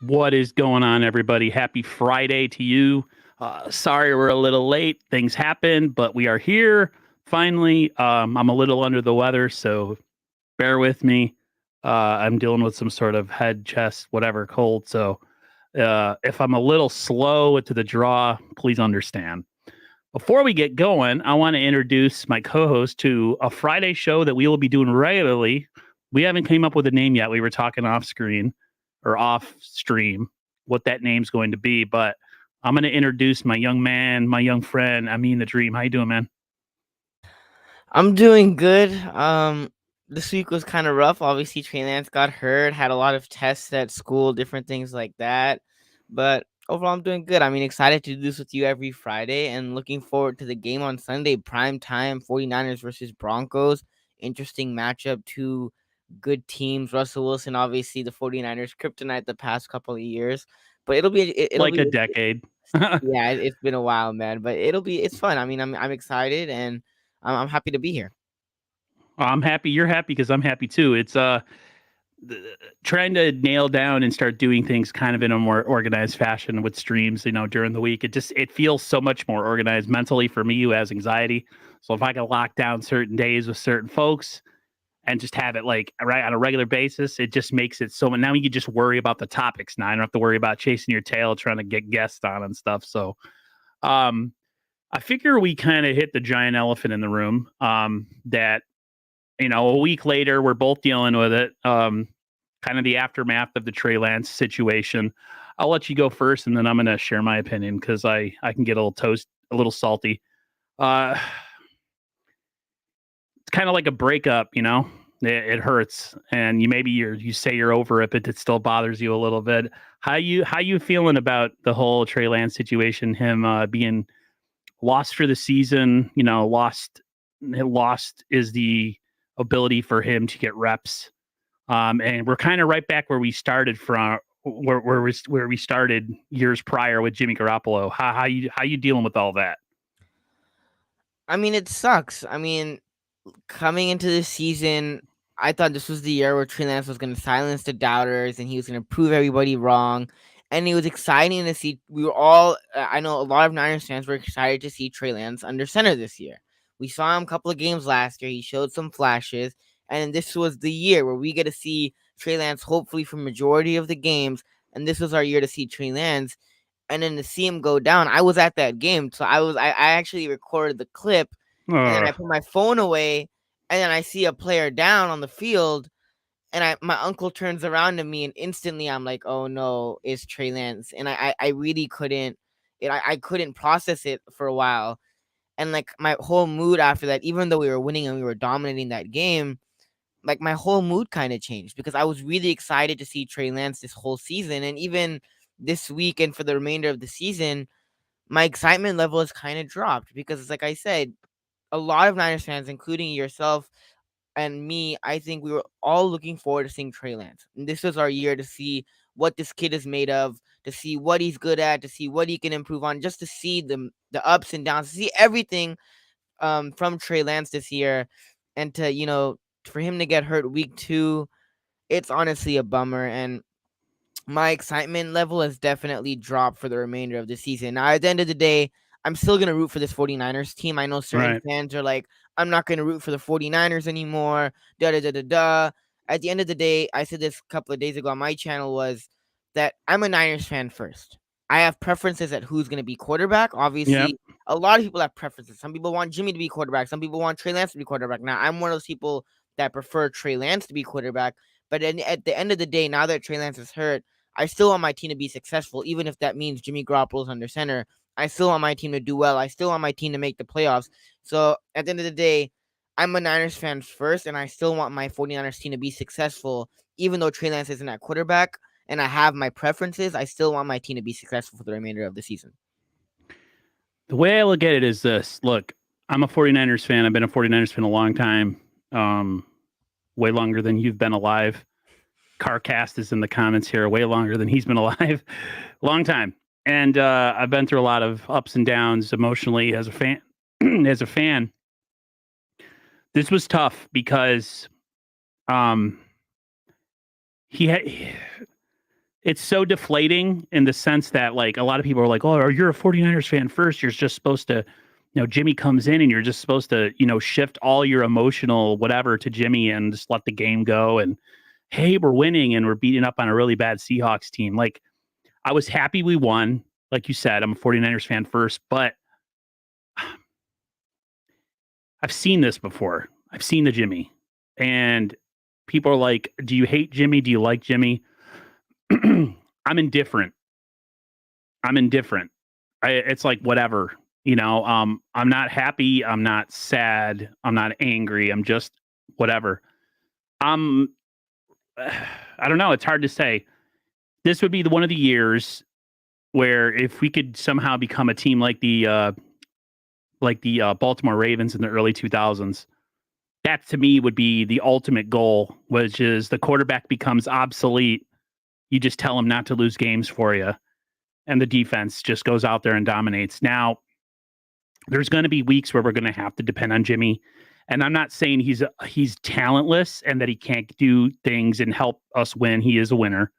What is going on, everybody? Happy Friday to you. Sorry we're a little late. Things happen, but we are here finally. I'm a little under the weather, so bear with me. I'm dealing with some sort of head, chest, whatever cold. So if I'm a little slow to the draw, please understand. Before we get going, I want to introduce my co-host to a Friday show that we will be doing regularly. We haven't came up with a name yet. We were talking off screen or off stream what that name's going to be, but I'm going to introduce my young man, my young friend. I mean, the dream. How you doing, man? I'm doing good. This week was kind of rough. Obviously, Trey Lance got hurt, had a lot of tests at school, different things like that. But overall, I'm doing good. I mean, excited to do this with you every Friday and looking forward to the game on Sunday, prime time, 49ers versus Broncos. Interesting matchup, two good teams. Russell Wilson, obviously, the 49ers kryptonite the past couple of years. But it'll Like be a decade. yeah, it's been a while, man. But it's fun. I mean, I'm excited and I'm happy to be here. I'm happy you're happy because I'm happy too. It's trying to nail down and start doing things kind of in a more organized fashion with streams, during the week. It feels so much more organized mentally for me who has anxiety. So if I can lock down certain days with certain folks and just have it like right on a regular basis, it just makes it so now you can just worry about the topics now. I don't have to worry about chasing your tail trying to get guests on and stuff. So um I figure we kind of hit the giant elephant in the room. That a week later, we're both dealing with it. Kind of the aftermath of the Trey Lance situation. I'll let you go first, and then I'm going to share my opinion because I can get a little salty. Uh, it's kind of like a breakup, It hurts, and you say you're over it, but it still bothers you a little bit. How you feeling about the whole Trey Lance situation? Him being lost for the season, lost is the ability for him to get reps. And we're kind of right back where we started from where we started years prior with Jimmy Garoppolo. How you dealing with all that? I mean, it sucks. I mean, coming into this season, I thought this was the year where Trey Lance was going to silence the doubters and he was going to prove everybody wrong. And it was exciting to see. We were all, I know a lot of Niners fans were excited to see Trey Lance under center this year. We saw him a couple of games last year. He showed some flashes. And this was the year where we get to see Trey Lance, hopefully, for majority of the games. And this was our year to see Trey Lance. And then to see him go down, I was at that game. So I actually recorded the clip and then I Ugh. put my phone away, and then I see a player down on the field, and my uncle turns around to me, and instantly I'm like, "Oh no, it's Trey Lance," and I really couldn't, I couldn't process it for a while, and like my whole mood after that, even though we were winning and we were dominating that game, like my whole mood kind of changed because I was really excited to see Trey Lance this whole season, and even this week and for the remainder of the season, my excitement level has kind of dropped because, like I said, a lot of Niners fans, including yourself and me, I think we were all looking forward to seeing Trey Lance. And this was our year to see what this kid is made of, to see what he's good at, to see what he can improve on, just to see the ups and downs, to see everything from Trey Lance this year, and to for him to get hurt week 2, it's honestly a bummer. And my excitement level has definitely dropped for the remainder of the season. Now, at the end of the day, I'm still going to root for this 49ers team. I know certain Right. fans are like, I'm not going to root for the 49ers anymore. Da da da da da. At the end of the day, I said this a couple of days ago on my channel was that I'm a Niners fan first. I have preferences at who's going to be quarterback. Yep. Obviously, a lot of people have preferences. Some people want Jimmy to be quarterback. Some people want Trey Lance to be quarterback. Now, I'm one of those people that prefer Trey Lance to be quarterback. But at the end of the day, now that Trey Lance is hurt, I still want my team to be successful, even if that means Jimmy Garoppolo's under center. I still want my team to do well. I still want my team to make the playoffs. So at the end of the day, I'm a Niners fan first, and I still want my 49ers team to be successful, even though Trey Lance isn't at quarterback and I have my preferences. I still want my team to be successful for the remainder of the season. The way I look at it is this. Look, I'm a 49ers fan. I've been a 49ers fan a long time. Um, Way longer than you've been alive. Carcast is in the comments here, way longer than he's been alive. Long time. And I've been through a lot of ups and downs emotionally as a fan. As a fan, this was tough because um, he had it's so deflating in the sense that like a lot of people are like, oh, you're a 49ers fan first. You're just supposed to, Jimmy comes in and you're just supposed to, shift all your emotional whatever to Jimmy and just let the game go. And hey, we're winning and we're beating up on a really bad Seahawks team. Like I was happy we won. Like you said, I'm a 49ers fan first, but I've seen this before. I've seen the Jimmy. And people are like, do you hate Jimmy? Do you like Jimmy? I'm indifferent. I'm indifferent. It's like whatever, I'm not happy. I'm not sad. I'm not angry. I'm just whatever. I'm, I don't know. It's hard to say. This would be one of the years where if we could somehow become a team like the Baltimore Ravens in the early 2000s, that to me would be the ultimate goal, which is the quarterback becomes obsolete. You just tell him not to lose games for you. And the defense just goes out there and dominates. Now, there's going to be weeks where we're going to have to depend on Jimmy. And I'm not saying he's talentless and that he can't do things and help us win. He is a winner.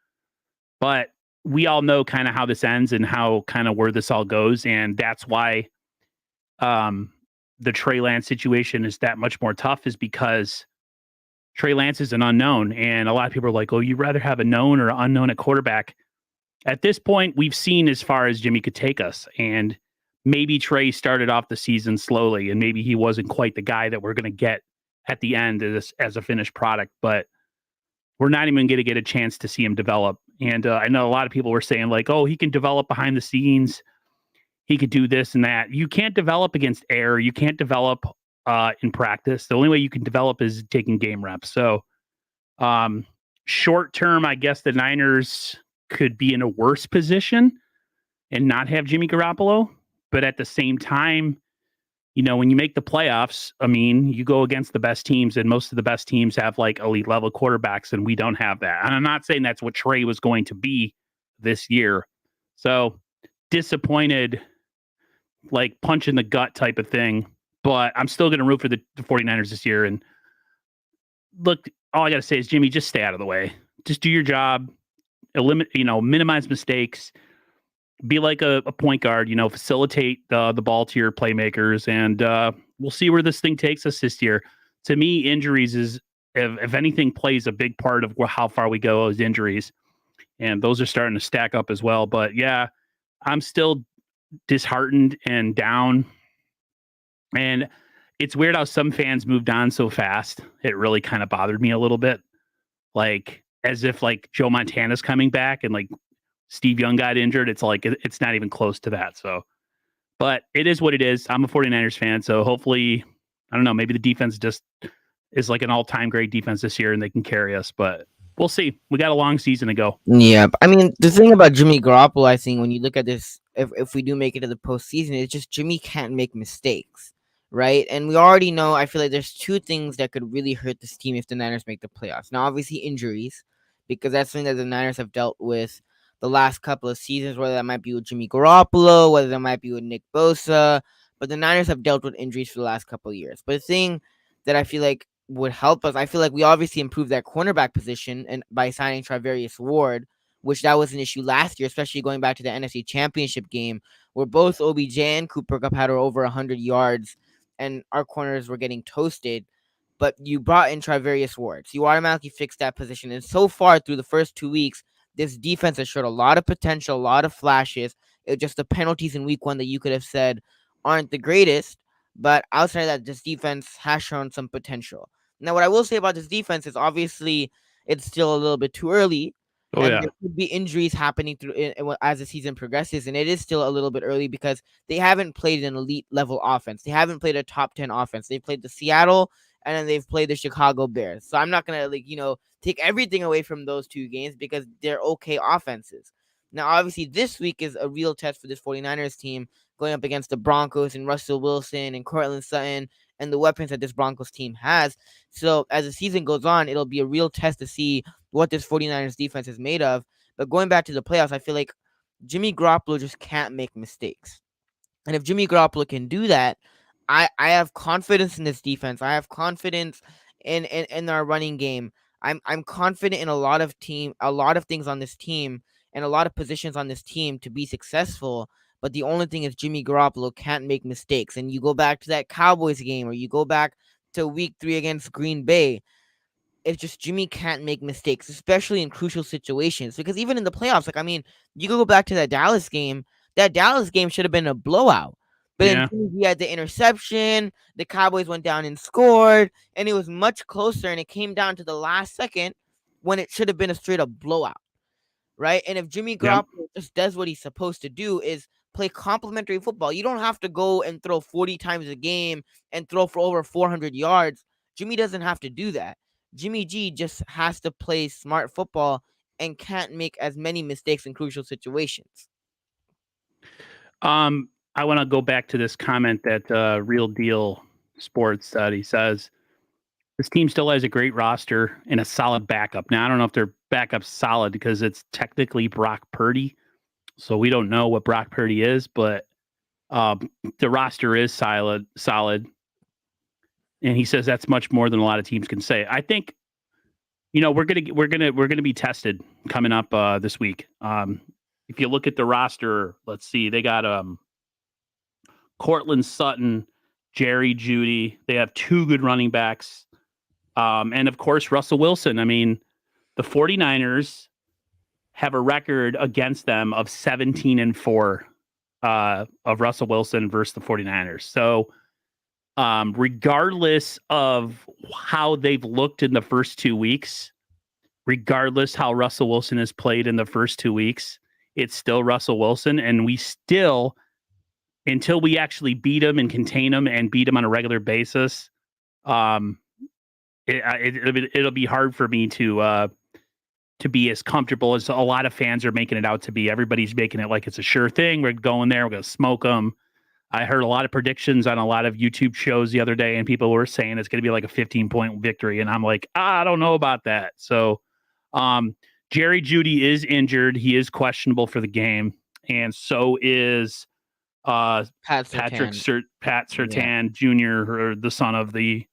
But we all know kind of how this ends and how kind of where this all goes. And that's why the Trey Lance situation is that much more tough, is because Trey Lance is an unknown. And a lot of people are like, oh, you'd rather have a known or unknown at quarterback. At this point, we've seen as far as Jimmy could take us. And maybe Trey started off the season slowly, and maybe he wasn't quite the guy that we're going to get at the end as a finished product. But we're not even going to get a chance to see him develop. And I know a lot of people were saying like, oh, he can develop behind the scenes. He could do this and that. You can't develop against air. You can't develop in practice. The only way you can develop is taking game reps. So short term, I guess the Niners could be in a worse position and not have Jimmy Garoppolo. But at the same time, when you make the playoffs, I mean, you go against the best teams, and most of the best teams have like elite level quarterbacks, and we don't have that. And I'm not saying that's what Trey was going to be this year. So disappointed, like punch in the gut type of thing. But I'm still going to root for the 49ers this year. And look, all I got to say is, Jimmy, just stay out of the way. Just do your job. Minimize mistakes. Be like a point guard, facilitate the ball to your playmakers, and we'll see where this thing takes us this year. To me, injuries is, if anything, plays a big part of how far we go is injuries, and those are starting to stack up as well. But yeah, I'm still disheartened and down, and it's weird how some fans moved on so fast. It really kind of bothered me a little bit, like as if like Joe Montana's coming back and like Steve Young got injured. It's like, it's not even close to that. So, but it is what it is. I'm a 49ers fan. So hopefully, I don't know, maybe the defense just is like an all-time great defense this year and they can carry us, but we'll see. We got a long season to go. Yeah. I mean, the thing about Jimmy Garoppolo, I think when you look at this, if we do make it to the postseason, it's just Jimmy can't make mistakes. Right. And we already know, I feel like there's two things that could really hurt this team if the Niners make the playoffs. Now, obviously injuries, because that's something that the Niners have dealt with the last couple of seasons, whether that might be with Jimmy Garoppolo, whether that might be with Nick Bosa. But the Niners have dealt with injuries for the last couple of years. But the thing that I feel like would help us, I feel like we obviously improved that cornerback position and by signing Travarius Ward, which that was an issue last year, especially going back to the NFC Championship game, where both OBJ and Cooper Kupp had over 100 yards and our corners were getting toasted. But you brought in Travarius Ward, so you automatically fixed that position. And so far through the first 2 weeks, this defense has showed a lot of potential, a lot of flashes. It was just the penalties in week 1 that you could have said aren't the greatest. But outside of that, this defense has shown some potential. Now, what I will say about this defense is obviously it's still a little bit too early. Oh, And yeah. there could be injuries happening as the season progresses. And it is still a little bit early because they haven't played an elite level offense. They haven't played a top 10 offense. They've played the Seattle and then they've played the Chicago Bears. So I'm not going to, take everything away from those two games because they're okay offenses. Now, obviously, this week is a real test for this 49ers team going up against the Broncos and Russell Wilson and Cortland Sutton and the weapons that this Broncos team has. So as the season goes on, it'll be a real test to see what this 49ers defense is made of. But going back to the playoffs, I feel like Jimmy Garoppolo just can't make mistakes. And if Jimmy Garoppolo can do that, I have confidence in this defense. I have confidence in our running game. I'm confident in a lot of things on this team, and a lot of positions on this team to be successful. But the only thing is Jimmy Garoppolo can't make mistakes. And you go back to that Cowboys game, or you go back to Week 3 against Green Bay. It's just Jimmy can't make mistakes, especially in crucial situations. Because even in the playoffs, like, I mean, you go back to that Dallas game. That Dallas game should have been a blowout. But then Yeah. Jimmy G had the interception. The Cowboys went down and scored, and it was much closer. And it came down to the last second when it should have been a straight up blowout, right? And if Jimmy Yep. Garoppolo just does what he's supposed to do, is play complementary football. You don't have to go and throw 40 times a game and throw for over 400 yards. Jimmy doesn't have to do that. Jimmy G just has to play smart football and can't make as many mistakes in crucial situations. I want to go back to this comment that Real Deal Sports he says this team still has a great roster and a solid backup. Now I don't know if their backup's solid because it's technically Brock Purdy, so we don't know what Brock Purdy is, but the roster is solid, and he says that's much more than a lot of teams can say. I think we're gonna be tested coming up this week. If you look at the roster, let's see, they got Cortland Sutton, Jerry Judy. They have two good running backs. And of course, Russell Wilson. I mean, the 49ers have a record against them of 17-4 of Russell Wilson versus the 49ers. So, regardless of how they've looked in the first 2 weeks, regardless how Russell Wilson has played in the first 2 weeks, it's still Russell Wilson. And we still, until we actually beat him and contain him and beat him on a regular basis, it'll be hard for me to be as comfortable as a lot of fans are making it out to be. Everybody's making it like it's a sure thing. We're going there. We're going to smoke them. I heard a lot of predictions on a lot of YouTube shows the other day, and people were saying it's going to be like a 15-point victory. And I'm like, I don't know about that. So Jerry Judy is injured. He is questionable for the game. And so is Pat Pat Surtain. Yeah. Sertan Jr., or the son of the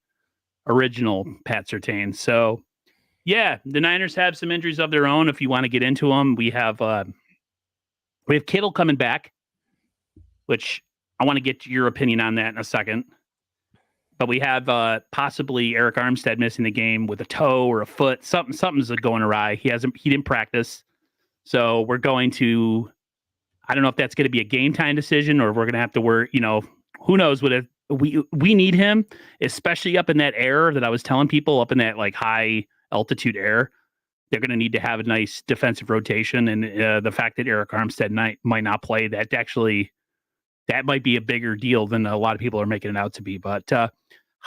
original Pat Sertain. So, yeah, the Niners have some injuries of their own. If you want to get into them, we have Kittle coming back, which I want to get your opinion on that in a second. But we have possibly Eric Armstead missing the game with a toe or a foot. Something's going awry. He didn't practice, so we're going to. I don't know if that's going to be a game time decision or we're going to have to work. Who knows what it. We need him, especially up in that air that I was telling people, up in that like high altitude air. They're going to need to have a nice defensive rotation, and the fact that Eric Armstead might not play, that might be a bigger deal than a lot of people are making it out to be. But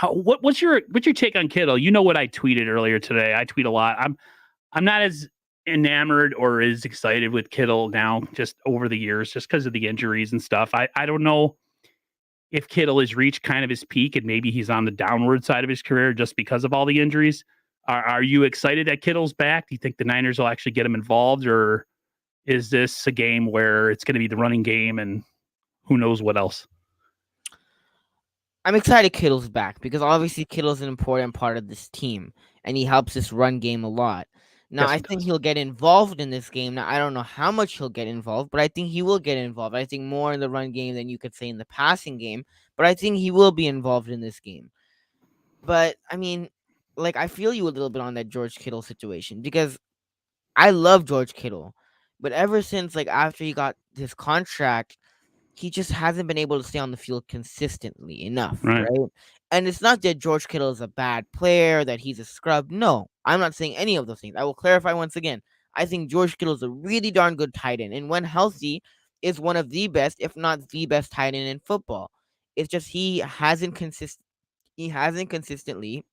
what's your take on Kittle? You know what I tweeted earlier today. I tweet a lot. I'm not as enamored or as excited with Kittle now, just over the years, just because of the injuries and stuff. I don't know if Kittle has reached kind of his peak and maybe he's on the downward side of his career just because of all the injuries. Are you excited that Kittle's back? Do you think the Niners will actually get him involved, or is this a game where it's going to be the running game and who knows what else? I'm excited Kittle's back because obviously Kittle's an important part of this team and he helps this run game a lot. Now, Yes, I he think does. he'll get involved in this game. Now, I don't know how much he'll get involved, but I think he will get involved. I think more in the run game than you could say in the passing game, but I think he will be involved in this game. But I mean, like, I feel you a little bit on that George Kittle situation because I love George Kittle, but ever since like after he got his contract, he just hasn't been able to stay on the field consistently enough, Right. right? And it's not that George Kittle is a bad player, that he's a scrub. No, I'm not saying any of those things. I will clarify once again. I think George Kittle is a really darn good tight end, and when healthy, is one of the best, if not the best, tight end in football. It's just he hasn't consistently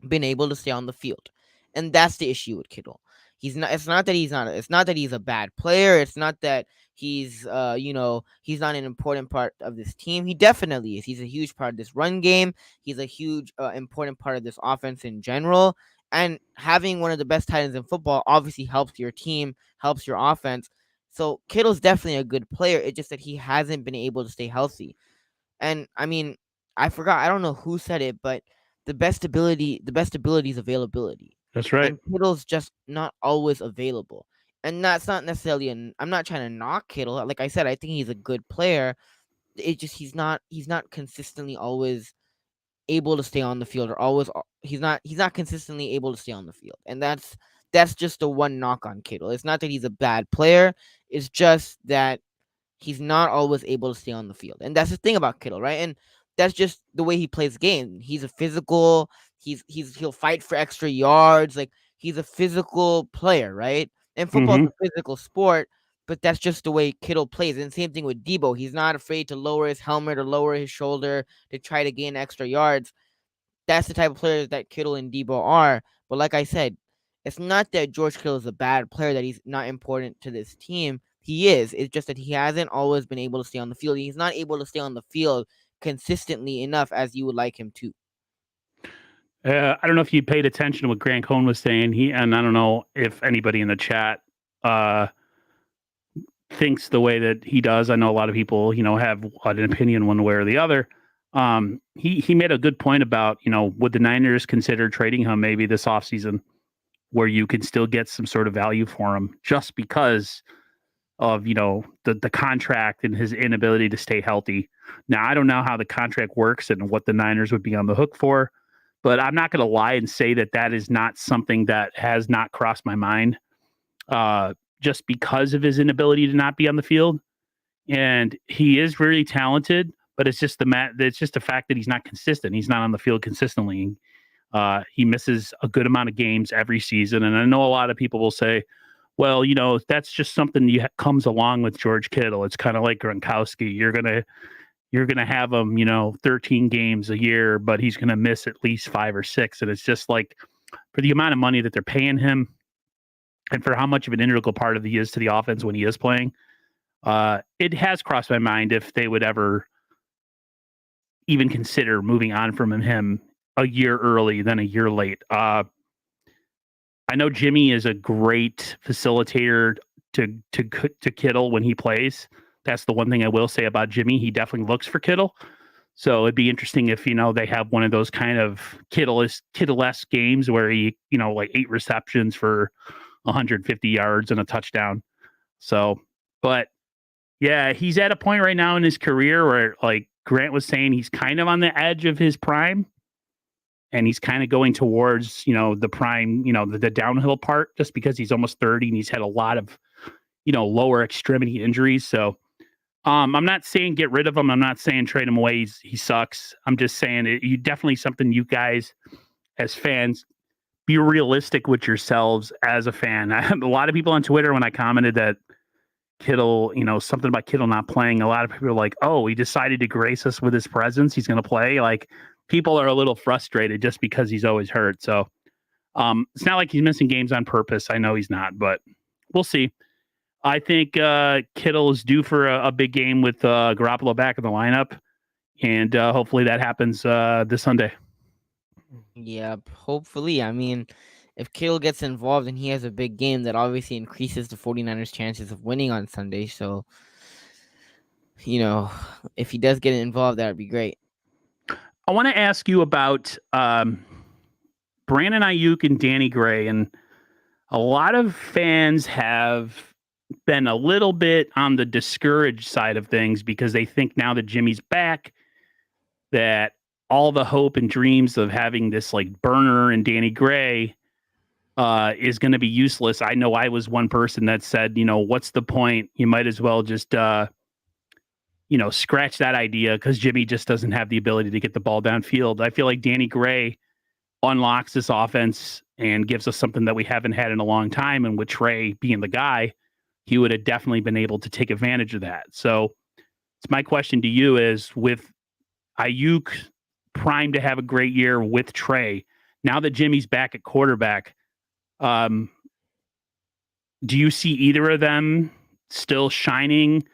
been able to stay on the field. And that's the issue with Kittle. It's not that he's a bad player. It's not that he's not an important part of this team. He definitely is. He's a huge part of this run game. He's a huge important part of this offense in general. And having one of the best tight ends in football obviously helps your team, helps your offense. So Kittle's definitely a good player. It's just that he hasn't been able to stay healthy. And I mean, I forgot. I don't know who said it, but the best ability is availability. That's right. and Kittle's just not always available. And that's not necessarily I'm not trying to knock Kittle. Like I said, I think he's a good player. It just he's not consistently always able to stay on the field, or always he's not consistently able to stay on the field. And that's just the one knock on Kittle. It's not that he's a bad player. It's just that he's not always able to stay on the field. And that's the thing about Kittle, right? And that's just the way he plays the game. He's a physical, he'll fight for extra yards. Like, he's a physical player, right? And football's Hmm. a physical sport, but that's just the way Kittle plays. And same thing with Debo. He's not afraid to lower his helmet or lower his shoulder to try to gain extra yards. That's the type of players that Kittle and Debo are. But like I said, it's not that George Kittle is a bad player, that he's not important to this team. He is. It's just that he hasn't always been able to stay on the field. He's not able to stay on the field consistently enough as you would like him to. I don't know if you paid attention to what Grant Cohn was saying. And I don't know if anybody in the chat uh, thinks the way that he does. I know a lot of people, have an opinion one way or the other. He made a good point about, would the Niners consider trading him maybe this offseason, where you could still get some sort of value for him just because of, the contract and his inability to stay healthy. Now, I don't know how the contract works and what the Niners would be on the hook for, but I'm not going to lie and say that that is not something that has not crossed my mind, just because of his inability to not be on the field. And he is really talented, but it's just it's just the fact that he's not consistent. He's not on the field consistently. He misses a good amount of games every season, and I know a lot of people will say, "Well, that's just something comes along with George Kittle. It's kind of like Gronkowski. You're gonna have him, 13 games a year, but he's gonna miss at least 5 or 6." And it's just like, for the amount of money that they're paying him, and for how much of an integral part of he is to the offense when he is playing, it has crossed my mind if they would ever even consider moving on from him a year early than a year late. I know Jimmy is a great facilitator to Kittle when he plays. That's the one thing I will say about Jimmy. He definitely looks for Kittle. So it'd be interesting if they have one of those kind of Kittle-esque games where he like 8 receptions for 150 yards and a touchdown. So, but yeah, he's at a point right now in his career where, like Grant was saying, he's kind of on the edge of his prime, and he's kind of going towards, the prime, the downhill part, just because he's almost 30 and he's had a lot of, lower extremity injuries. So, I'm not saying get rid of him. I'm not saying trade him away. He sucks. I'm just saying you definitely something you guys as fans be realistic with yourselves as a fan. I have a lot of people on Twitter when I commented that Kittle, something about Kittle not playing. A lot of people are like, "Oh, he decided to grace us with his presence. He's going to play." Like, people are a little frustrated just because he's always hurt. So, it's not like he's missing games on purpose. I know he's not, but we'll see. I think Kittle is due for a big game with Garoppolo back in the lineup, and hopefully that happens this Sunday. Yeah, hopefully. I mean, if Kittle gets involved and he has a big game, that obviously increases the 49ers' chances of winning on Sunday. So, you know, if he does get involved, that would be great. I want to ask you about Brandon Ayuk and Danny Gray, and a lot of fans have been a little bit on the discouraged side of things because they think now that Jimmy's back, that all the hope and dreams of having this like burner and Danny Gray is going to be useless. I know I was one person that said, what's the point? You might as well just, scratch that idea because Jimmy just doesn't have the ability to get the ball downfield. I feel like Danny Gray unlocks this offense and gives us something that we haven't had in a long time. And with Trey being the guy, he would have definitely been able to take advantage of that. So it's my question to you is, with Ayuk primed to have a great year with Trey, now that Jimmy's back at quarterback, um, do you see either of them still shining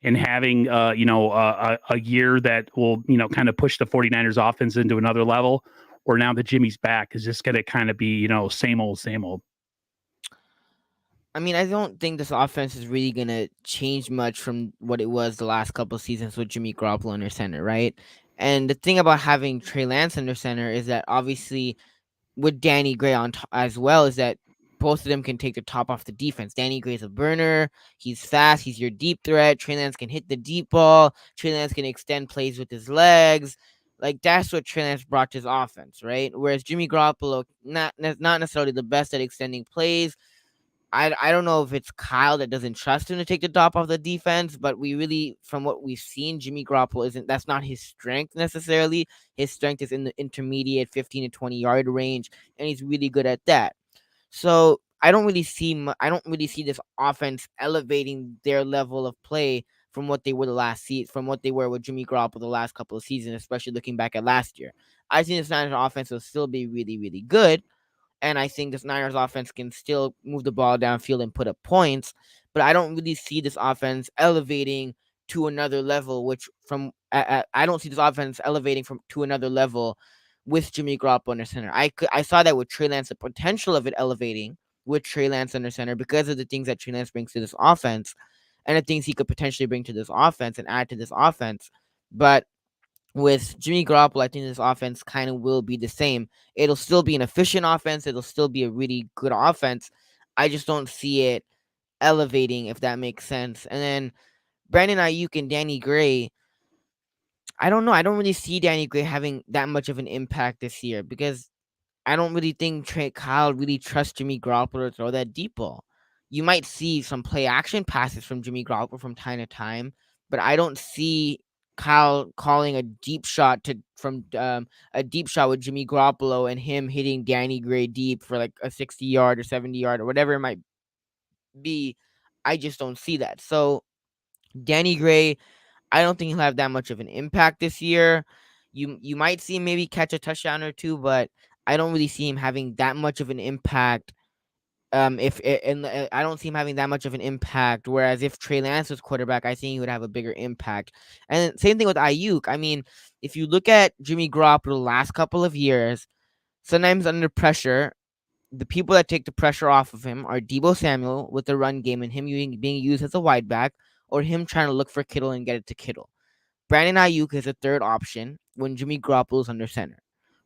and having, a year that will, kind of push the 49ers offense into another level? Or now that Jimmy's back, is this going to kind of be, same old, same old? I mean, I don't think this offense is really gonna change much from what it was the last couple of seasons with Jimmy Garoppolo under center, right? And the thing about having Trey Lance under center is that obviously with Danny Gray as well is that both of them can take the top off the defense. Danny Gray's a burner. He's fast. He's your deep threat. Trey Lance can hit the deep ball. Trey Lance can extend plays with his legs. Like that's what Trey Lance brought to his offense, right? Whereas Jimmy Garoppolo, not necessarily the best at extending plays. I don't know if it's Kyle that doesn't trust him to take the top off the defense, but we really, from what we've seen, Jimmy Garoppolo isn't. That's not his strength necessarily. His strength is in the intermediate 15 to 20 yard range, and he's really good at that. So I don't really see this offense elevating their level of play from what they were the last season, from what they were with Jimmy Garoppolo the last couple of seasons, especially looking back at last year. I think the Niners offense will still be really, really good, and I think this Niners offense can still move the ball downfield and put up points. But I don't really see this offense elevating to another level. Which I don't see this offense elevating from to another level with Jimmy Garoppolo under center. I saw that with Trey Lance, the potential of it elevating with Trey Lance under center because of the things that Trey Lance brings to this offense and the things he could potentially bring to this offense and add to this offense. But with Jimmy Garoppolo, I think this offense kind of will be the same. It'll still be an efficient offense. It'll still be a really good offense. I just don't see it elevating, if that makes sense. And then Brandon Ayuk and Danny Gray, I don't know. I don't really see Danny Gray having that much of an impact this year because I don't really think Kyle really trusts Jimmy Garoppolo to throw that deep ball. You might see some play action passes from Jimmy Garoppolo from time to time, but I don't see Kyle calling a deep shot a deep shot with Jimmy Garoppolo and him hitting Danny Gray deep for like a 60 yard or 70 yard or whatever it might be. I just don't see that. So Danny Gray, I don't think he'll have that much of an impact this year. You might see him maybe catch a touchdown or two, but I don't really see him having that much of an impact. If and I don't see him having that much of an impact. Whereas if Trey Lance was quarterback, I think he would have a bigger impact. And same thing with Ayuk. I mean, if you look at Jimmy Garoppolo the last couple of years, sometimes under pressure, the people that take the pressure off of him are Debo Samuel with the run game and him being used as a wide back, or him trying to look for Kittle and get it to Kittle. Brandon Ayuk is a third option when Jimmy Garoppolo is under center.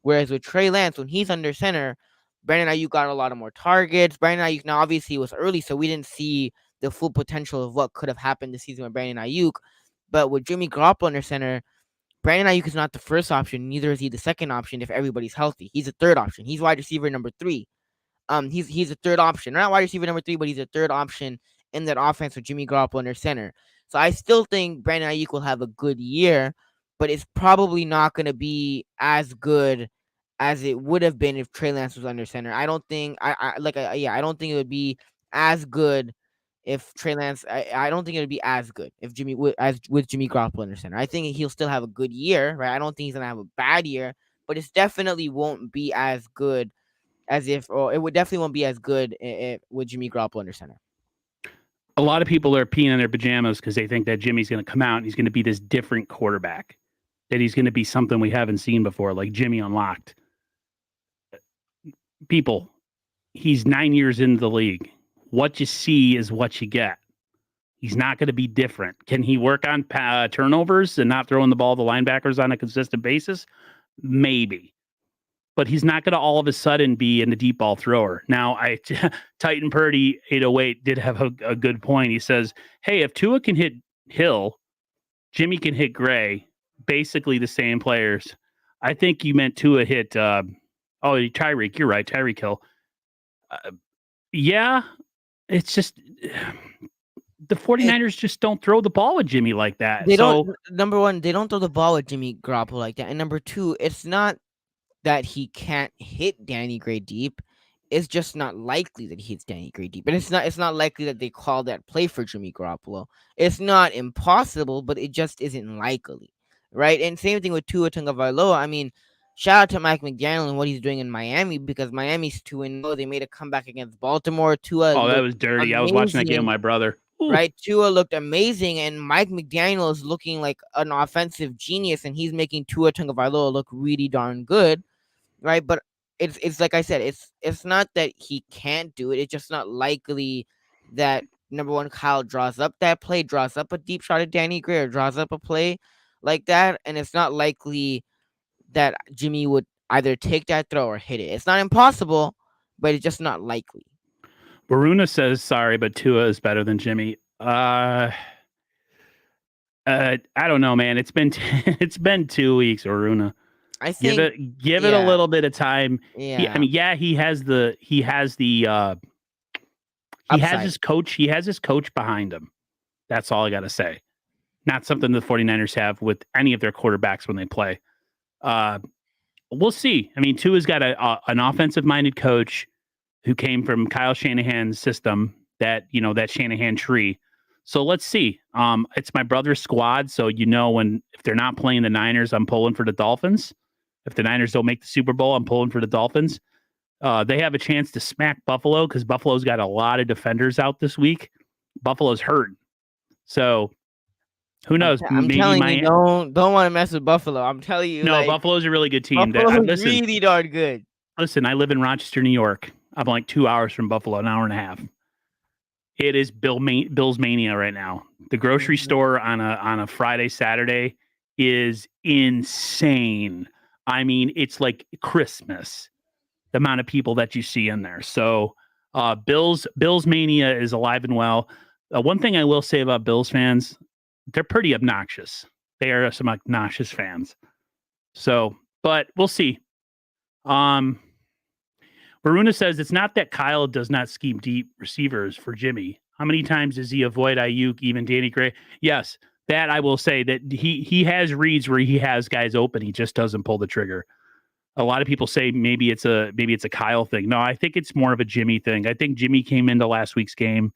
Whereas with Trey Lance, when he's under center, Brandon Ayuk got a lot of more targets. Brandon Ayuk, now obviously it was early, so we didn't see the full potential of what could have happened this season with Brandon Ayuk. But with Jimmy Garoppolo under center, Brandon Ayuk is not the first option, neither is he the second option if everybody's healthy. He's a third option. He's wide receiver number 3. He's a third option, not wide receiver number 3, but he's a third option in that offense with Jimmy Garoppolo under center. So I still think Brandon Ayuk will have a good year, but it's probably not going to be as good as it would have been if Trey Lance was under center. I don't think I don't think it would be as good if Trey Lance. I don't think it would be as good if as with Jimmy Garoppolo under center. I think he'll still have a good year, right? I don't think he's gonna have a bad year, but it definitely won't be as good as if, or it would definitely won't be as good with Jimmy Garoppolo under center. A lot of people are peeing in their pajamas because they think that Jimmy's going to come out and he's going to be this different quarterback, that he's going to be something we haven't seen before, like Jimmy Unlocked. People, he's 9 years into the league. What you see is what you get. He's not going to be different. Can he work on turnovers and not throwing the ball to linebackers on a consistent basis? Maybe. But he's not going to all of a sudden be in the deep ball thrower. Now, Titan Purdy 808 did have a good point. He says, hey, if Tua can hit Hill, Jimmy can hit Gray, basically the same players. I think you meant Tua hit, Tyreek. You're right, Tyreek Hill. Yeah, it's just the 49ers just don't throw the ball with Jimmy like that. They don't. Number one, they don't throw the ball with Jimmy Garoppolo like that. And number two, it's not that he can't hit Danny Gray deep. It's just not likely that he hits Danny Gray deep. And it's not likely that they call that play for Jimmy Garoppolo. It's not impossible, but it just isn't likely. Right? And same thing with Tua Tagovailoa. I mean, shout out to Mike McDaniel and what he's doing in Miami, because Miami's 2-0. They made a comeback against Baltimore. Tua that was dirty. amazing. I was watching that game with my brother. Ooh. Right? Tua looked amazing, and Mike McDaniel is looking like an offensive genius, and he's making Tua Tagovailoa look really darn good. Right, but it's like I said, it's not that he can't do it. It's just not likely that number one, Kyle draws up that play, draws up a deep shot at Danny Gray, or draws up a play like that, and it's not likely that Jimmy would either take that throw or hit it. It's not impossible, but it's just not likely. Varuna says sorry, but Tua is better than Jimmy. I don't know, man. It's been it's been 2 weeks, Varuna. I Give think, it a yeah, little bit of time. I yeah, mean, yeah, he has upside. his coach. He has his coach behind him. That's all I got to say. Not something the 49ers have with any of their quarterbacks when they play. Uh, we'll see. I mean, Tua's got an offensive minded coach who came from Kyle Shanahan's system, that Shanahan tree. So let's see. It's my brother's squad, so when if they're not playing the Niners, I'm pulling for the Dolphins. If the Niners don't make the Super Bowl, I'm pulling for the Dolphins. They have a chance to smack Buffalo because Buffalo's got a lot of defenders out this week. Buffalo's hurt, so who knows? I'm Maybe telling you, my don't want to mess with Buffalo. I'm telling you, no. like Buffalo's a really good team. That Buffalo's listen, really darn good. listen. I live in Rochester, New York. I'm like 2 hours from Buffalo, an hour and a half. It is Bills mania right now. The grocery Mhm. store on a Friday, Saturday is insane. I mean, it's like Christmas. The amount of people that you see in there. So, Bills mania is alive and well. One thing I will say about Bills fans, they're pretty obnoxious. They are some obnoxious fans. So, but we'll see. Um, Varuna says it's not that Kyle does not scheme deep receivers for Jimmy. How many times does he avoid Ayuk, even Danny Gray? Yes, that I will say that he has reads where he has guys open. He just doesn't pull the trigger. A lot of people say maybe it's a Kyle thing. No, I think it's more of a Jimmy thing. I think Jimmy came into last week's game,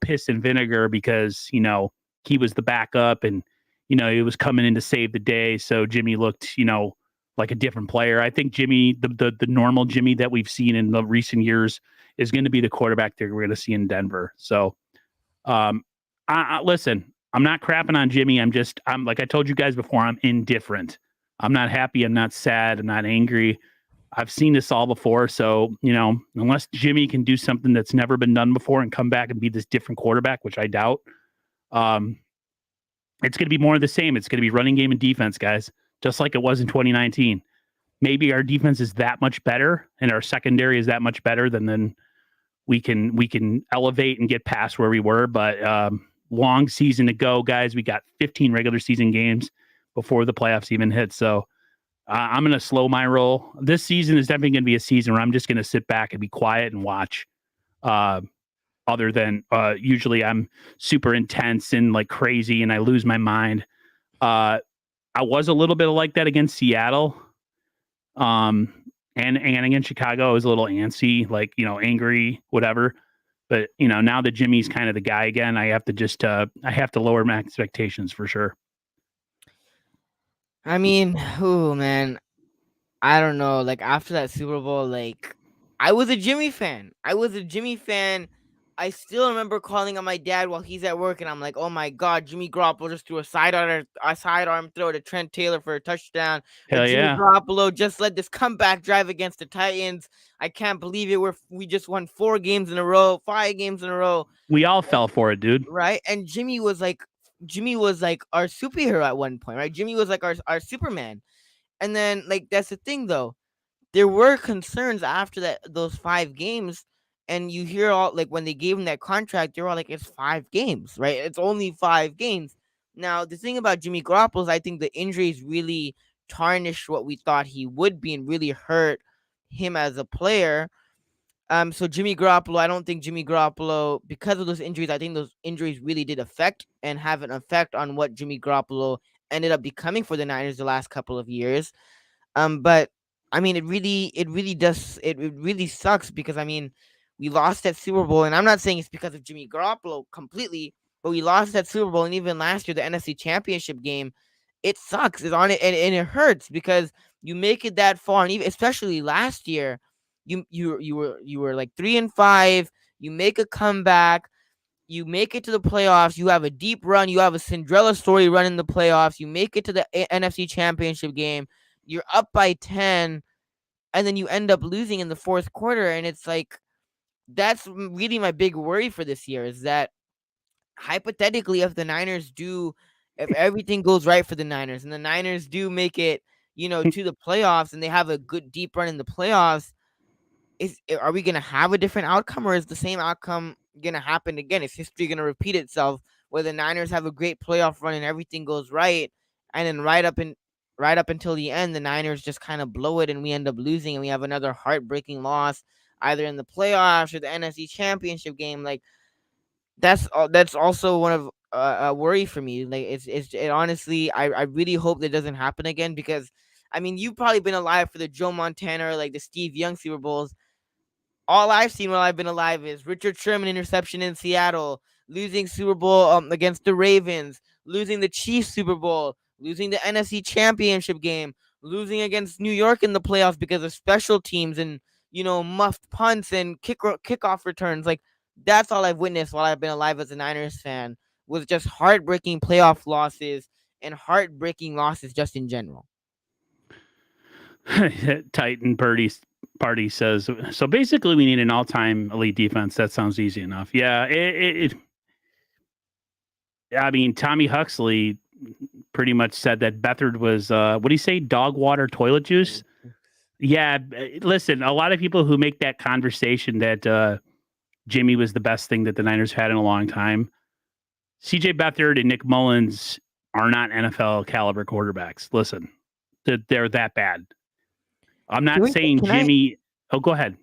piss and vinegar because he was the backup and he was coming in to save the day. So Jimmy looked like a different player. I think Jimmy, the normal Jimmy that we've seen in the recent years, is going to be the quarterback that we're going to see in Denver. So, listen, I'm not crapping on Jimmy. I'm like I told you guys before. I'm indifferent. I'm not happy. I'm not sad. I'm not angry. I've seen this all before. So, unless Jimmy can do something that's never been done before and come back and be this different quarterback, which I doubt, um, it's going to be more of the same. It's going to be running game and defense, guys, just like it was in 2019. Maybe our defense is that much better and our secondary is that much better than then we can elevate and get past where we were. But long season to go, guys. We got 15 regular season games before the playoffs even hit. So I'm going to slow my roll. This season is definitely going to be a season where I'm just going to sit back and be quiet and watch. Uh, Other than usually I'm super intense and like crazy and I lose my mind. I was a little bit like that against Seattle. Um, and against Chicago, I was a little antsy, like, angry, whatever. But, now that Jimmy's kind of the guy again, I have to I have to lower my expectations for sure. I mean, oh man, I don't know. Like after that Super Bowl, like I was a Jimmy fan. I was a Jimmy fan. I still remember calling on my dad while he's at work, and I'm like, "Oh my God, Jimmy Garoppolo just threw a sidearm throw to Trent Taylor for a touchdown, or Hell Jimmy yeah. Garoppolo just led this comeback drive against the Titans. I can't believe it. We just won 4 games in a row, 5 games in a row, We all fell for it, dude. right?" And Jimmy was like our superhero at one point, right? Jimmy was like our Superman. And then like that's the thing though, there were concerns after those 5 games, and you hear all like when they gave him that contract, they're all like, it's 5 games, right? It's only 5 games. Now the thing about Jimmy Garoppolo is I think the injuries really tarnished what we thought he would be and really hurt him as a player. So Jimmy Garoppolo, I don't think Jimmy Garoppolo, because of those injuries, I think those injuries really did affect and have an effect on what Jimmy Garoppolo ended up becoming for the Niners the last couple of years. But I mean, it really sucks because I mean, we lost that Super Bowl, and I'm not saying it's because of Jimmy Garoppolo completely, but we lost that Super Bowl, and even last year the NFC Championship game, it sucks. It's on it, and it hurts because you make it that far, and even especially last year, you were like 3-5. You make a comeback. You make it to the playoffs. You have a deep run. You have a Cinderella story run in the playoffs. You make it to the NFC Championship game. You're up by 10, and then you end up losing in the fourth quarter. And it's like, that's really my big worry for this year is that hypothetically, if everything goes right for the Niners and the Niners do make it, to the playoffs and they have a good deep run in the playoffs, are we gonna have a different outcome, or is the same outcome gonna happen again? Is history gonna repeat itself where the Niners have a great playoff run and everything goes right, and then right up until the end, the Niners just kind of blow it and we end up losing and we have another heartbreaking loss either in the playoffs or the NFC Championship game? Like that's also one of a worry for me. Like it honestly, I really hope that doesn't happen again, because I mean, you've probably been alive for the Joe Montana or like the Steve Young Super Bowls. All I've seen while I've been alive is Richard Sherman interception in Seattle, losing Super Bowl against the Ravens, losing the Chiefs Super Bowl, losing the NFC Championship game, losing against New York in the playoffs because of special teams and muffed punts and kickoff returns. Like that's all I've witnessed while I've been alive as a Niners fan, was just heartbreaking playoff losses and heartbreaking losses just in general. Titan Party says, so basically we need an all-time elite defense. That sounds easy enough. Yeah, I mean, Tommy Huxley pretty much said that Beathard was, what do you say, dog water, toilet juice? Yeah, listen, a lot of people who make that conversation that Jimmy was the best thing that the Niners had in a long time. CJ Beathard and Nick Mullins are not NFL caliber quarterbacks. Listen, they're that bad. I'm not saying Jimmy. Oh, go ahead.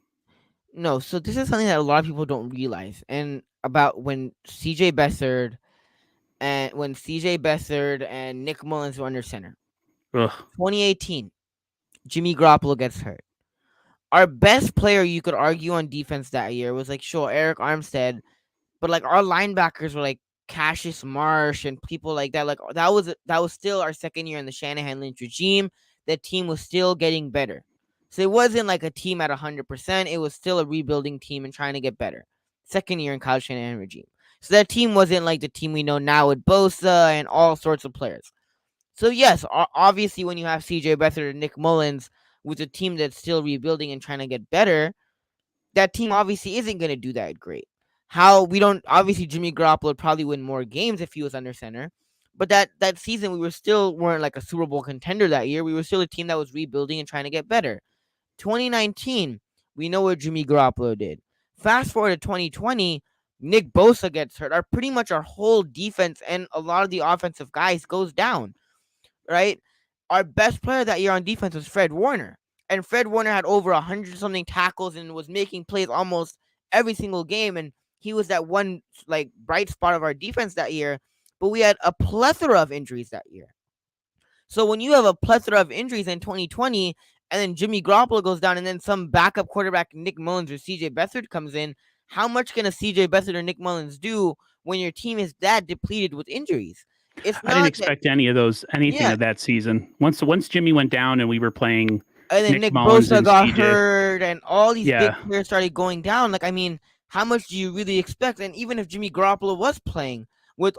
No, so this is something that a lot of people don't realize, and about when CJ Beathard and Nick Mullins were under center. Ugh. 2018, Jimmy Garoppolo gets hurt. Our best player, you could argue, on defense that year was like, sure, Eric Armstead, but like our linebackers were like Cassius Marsh and people like that. Like that was still our second year in the Shanahan Lynch regime. The team was still getting better. So it wasn't like a team at 100%. It was still a rebuilding team and trying to get better. Second year in Kyle Shanahan regime. So that team wasn't like the team we know now with Bosa and all sorts of players. So yes, obviously when you have CJ Beathard and Nick Mullins with a team that's still rebuilding and trying to get better, that team obviously isn't going to do that great. How we don't obviously Jimmy Garoppolo would probably win more games if he was under center, but that season we weren't like a Super Bowl contender that year. We were still a team that was rebuilding and trying to get better. 2019, we know what Jimmy Garoppolo did. Fast forward to 2020, Nick Bosa gets hurt. Pretty much our whole defense and a lot of the offensive guys goes down, right? Our best player that year on defense was Fred Warner. And Fred Warner had over 100 something tackles and was making plays almost every single game. And he was that one like bright spot of our defense that year. But we had a plethora of injuries that year. So when you have a plethora of injuries in 2020, and then Jimmy Garoppolo goes down, and then some backup quarterback, Nick Mullins or CJ Beathard, comes in, how much can a CJ Beathard or Nick Mullins do when your team is that depleted with injuries? I didn't expect anything of that season. Once Jimmy went down and we were playing, and then Nick Mullins Bosa and got CJ. hurt, and all these big players started going down. Like, I mean, how much do you really expect? And even if Jimmy Garoppolo was playing with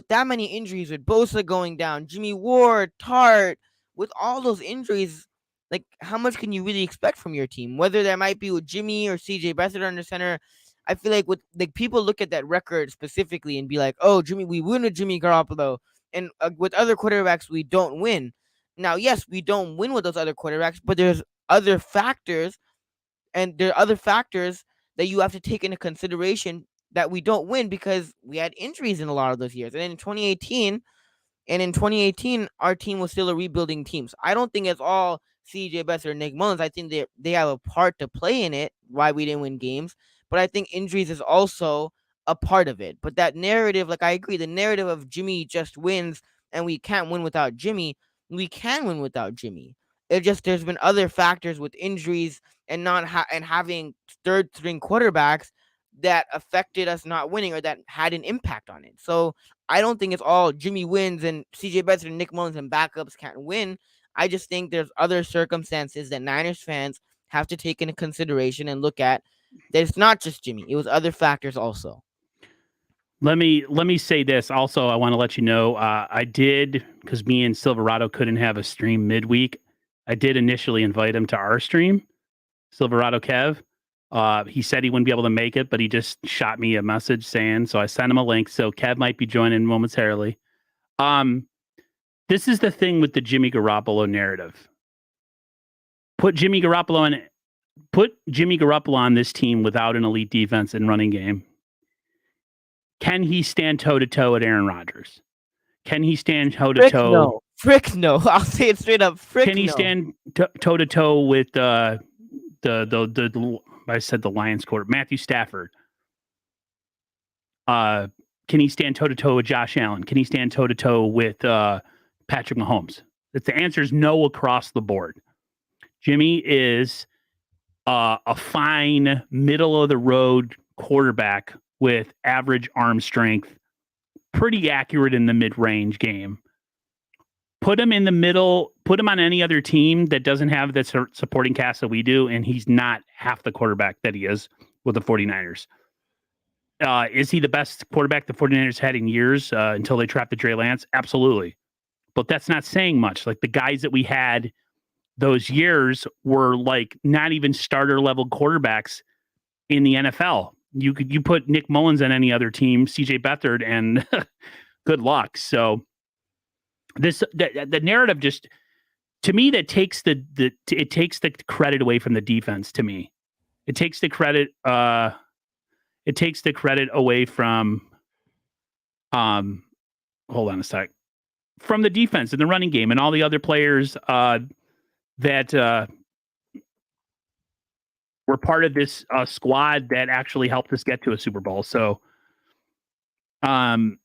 that many injuries, with Bosa going down, Jimmy Ward, Tart, with all those injuries, like how much can you really expect from your team? Whether that might be with Jimmy or CJ Beathard under center, I feel like with like people look at that record specifically and be like, "Oh, we win with Jimmy Garoppolo," and with other quarterbacks we don't win. Now, yes, we don't win with those other quarterbacks, but there's other factors, and there are other factors that you have to take into consideration that we don't win because we had injuries in a lot of those years. And in 2018, our team was still a rebuilding team. So I don't think it's all CJ Beathard or Nick Mullins. I think they have a part to play in it, why we didn't win games. But I think injuries is also a part of it. But that narrative, like I agree, the narrative of Jimmy just wins and we can't win without Jimmy. We can win without Jimmy. It just there's been other factors with injuries and and having third string quarterbacks that affected us not winning or that had an impact on it. So I don't think it's all Jimmy wins and CJ Beathard and Nick Mullins and backups can't win. I just think there's other circumstances that Niners fans have to take into consideration and look at. That it's not just Jimmy; it was other factors also. Let me say this. Also, I want to let you know I did, because me and Silverado couldn't have a stream midweek. I did initially invite him to our stream, Silverado Kev. He said he wouldn't be able to make it, but he just shot me a message saying, so I sent him a link. So Kev might be joining momentarily. This is the thing with the Jimmy Garoppolo narrative. Put Jimmy Garoppolo on this team without an elite defense and running game. Can he stand toe to toe at Aaron Rodgers? Can he stand toe to toe? Frick no. I'll say it straight up. Frick no. Can he stand toe to toe with the I said the Lions quarterback, Matthew Stafford? Can he stand toe to toe with Josh Allen? Can he stand toe to toe with Patrick Mahomes? The answer is no across the board. Jimmy is a fine middle of the road quarterback with average arm strength, pretty accurate in the mid range game. Put him in the middle, put him on any other team that doesn't have the supporting cast that we do, and he's not half the quarterback that he is with the 49ers. Is he the best quarterback the 49ers had in years until they trapped the Trey Lance? Absolutely. But that's not saying much. Like the guys that we had those years were like not even starter level quarterbacks in the NFL. You put Nick Mullins on any other team, CJ Beathard, and good luck. So the narrative just, to me, that takes it takes the credit away from the defense. To me, it takes the credit away from hold on a sec, from the defense and the running game and all the other players that were part of this squad that actually helped us get to a Super Bowl. So I'm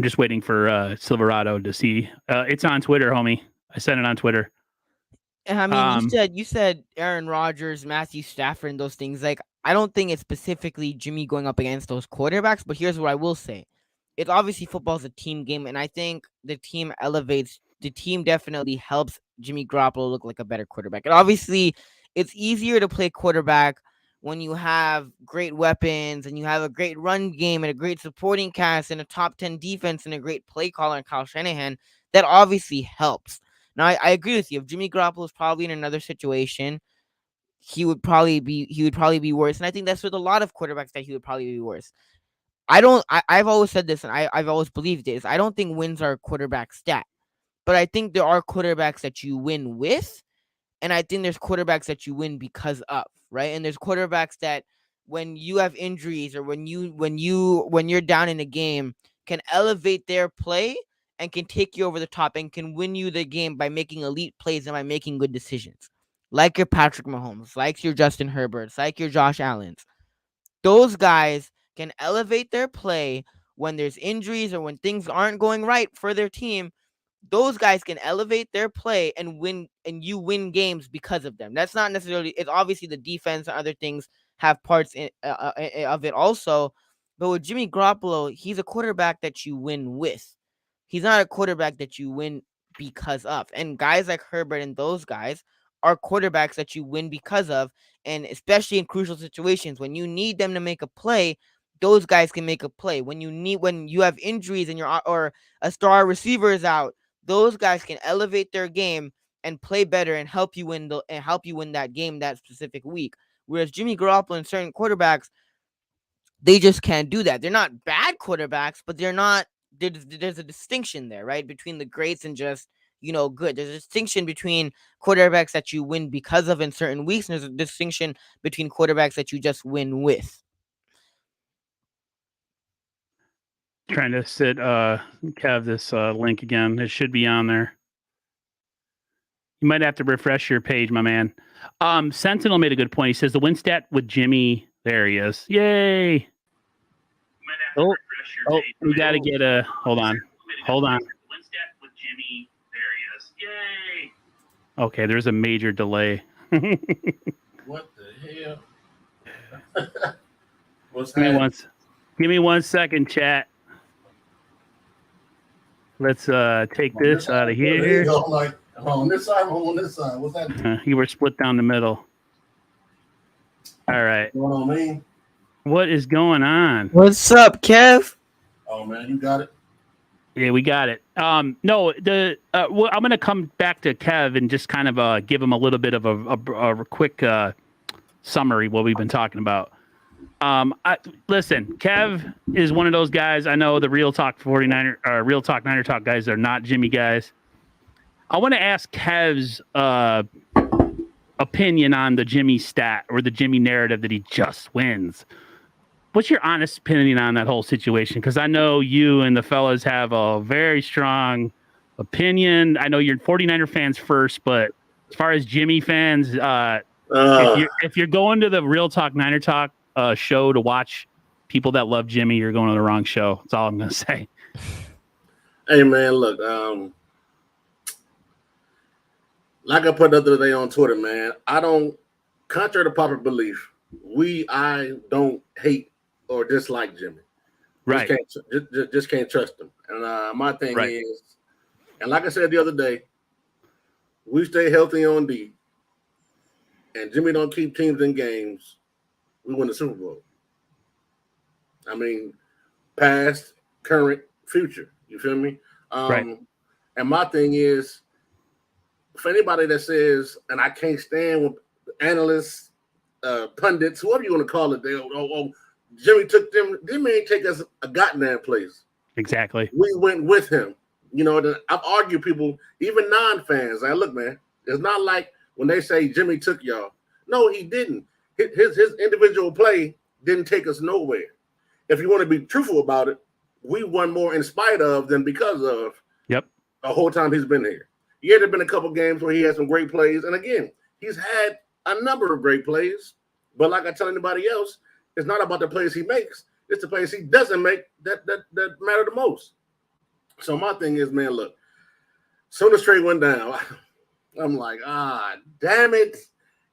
just waiting for Silverado to see. It's on Twitter, homie. I sent it on Twitter. I mean, you said Aaron Rodgers, Matthew Stafford, and those things. Like, I don't think it's specifically Jimmy going up against those quarterbacks, but here's what I will say. It's obviously football's a team game, and I think the team definitely helps Jimmy Garoppolo look like a better quarterback. And obviously, it's easier to play quarterback when you have great weapons and you have a great run game and a great supporting cast and a top 10 defense and a great play caller in Kyle Shanahan. That obviously helps. Now, I agree with you. If Jimmy Garoppolo is probably in another situation, he would probably be worse. And I think that's with a lot of quarterbacks that he would probably be worse. I've always said this, and I've always believed this. I don't think wins are a quarterback stat, but I think there are quarterbacks that you win with, and I think there's quarterbacks that you win because of, right? And there's quarterbacks that when you have injuries or when you're down in a game can elevate their play and can take you over the top and can win you the game by making elite plays and by making good decisions. Like your Patrick Mahomes, like your Justin Herberts, like your Josh Allens. Those guys can elevate their play when there's injuries or when things aren't going right for their team. Those guys can elevate their play and win, and you win games because of them. That's not necessarily, it's obviously the defense and other things have parts of it also. But with Jimmy Garoppolo, he's a quarterback that you win with. He's not a quarterback that you win because of. And guys like Herbert and those guys are quarterbacks that you win because of. And especially in crucial situations, when you need them to make a play, those guys can make a play. When you have injuries and or a star receiver is out, those guys can elevate their game and play better and help you win that game that specific week. Whereas Jimmy Garoppolo and certain quarterbacks, they just can't do that. They're not bad quarterbacks, but they're not. There's a distinction there, right, between the greats and just good. There's a distinction between quarterbacks that you win because of in certain weeks, and there's a distinction between quarterbacks that you just win with. Trying to Kev, this link again. It should be on there. You might have to refresh your page, my man. Sentinel made a good point. He says the win stat with Jimmy. There he is. Yay! We got to get a. Hold on. Win stat with Jimmy. There he is. Yay! Okay, there's a major delay. What the hell? What's that? Give me 1 second, chat. Let's take this out of here. On this side, on this side. What's that? You were split down the middle. All right. What's going on, man? What is going on? What's up, Kev? Oh man, you got it. Yeah, we got it. No, I'm going to come back to Kev and just kind of give him a little bit of a quick summary of what we've been talking about. Listen, Kev is one of those guys. I know the Real Talk 49er, Real Talk Niner Talk guys are not Jimmy guys. I want to ask Kev's opinion on the Jimmy stat or the Jimmy narrative that he just wins. What's your honest opinion on that whole situation? Because I know you and the fellas have a very strong opinion. I know you're 49er fans first, but as far as Jimmy fans, if you're going to the Real Talk Niner Talk show to watch people that love Jimmy, you're going to the wrong show. That's all I'm going to say. Hey, man, look, like I put the other day on Twitter, man, contrary to popular belief, I don't hate or dislike Jimmy. Right. Just can't trust him. And my thing is, and like I said the other day, we stay healthy on D, and Jimmy don't keep teams in games, we win the Super Bowl. I mean, past, current, future. You feel me? Right. And my thing is, for anybody that says, and I can't stand with analysts, pundits, whoever you want to call it, Jimmy took them. Jimmy ain't take us a goddamn place. Exactly. We went with him. You know, I've argued people, even non-fans. Look, man, it's not like when they say Jimmy took y'all. No, he didn't. His individual play didn't take us nowhere. If you want to be truthful about it, we won more in spite of than because of. Yep. The whole time he's been here. Yeah, there've been a couple games where he had some great plays, and again, he's had a number of great plays. But like I tell anybody else, it's not about the plays he makes; it's the plays he doesn't make that matter the most. So my thing is, man, look, soon as Trey went down, I'm like, damn it,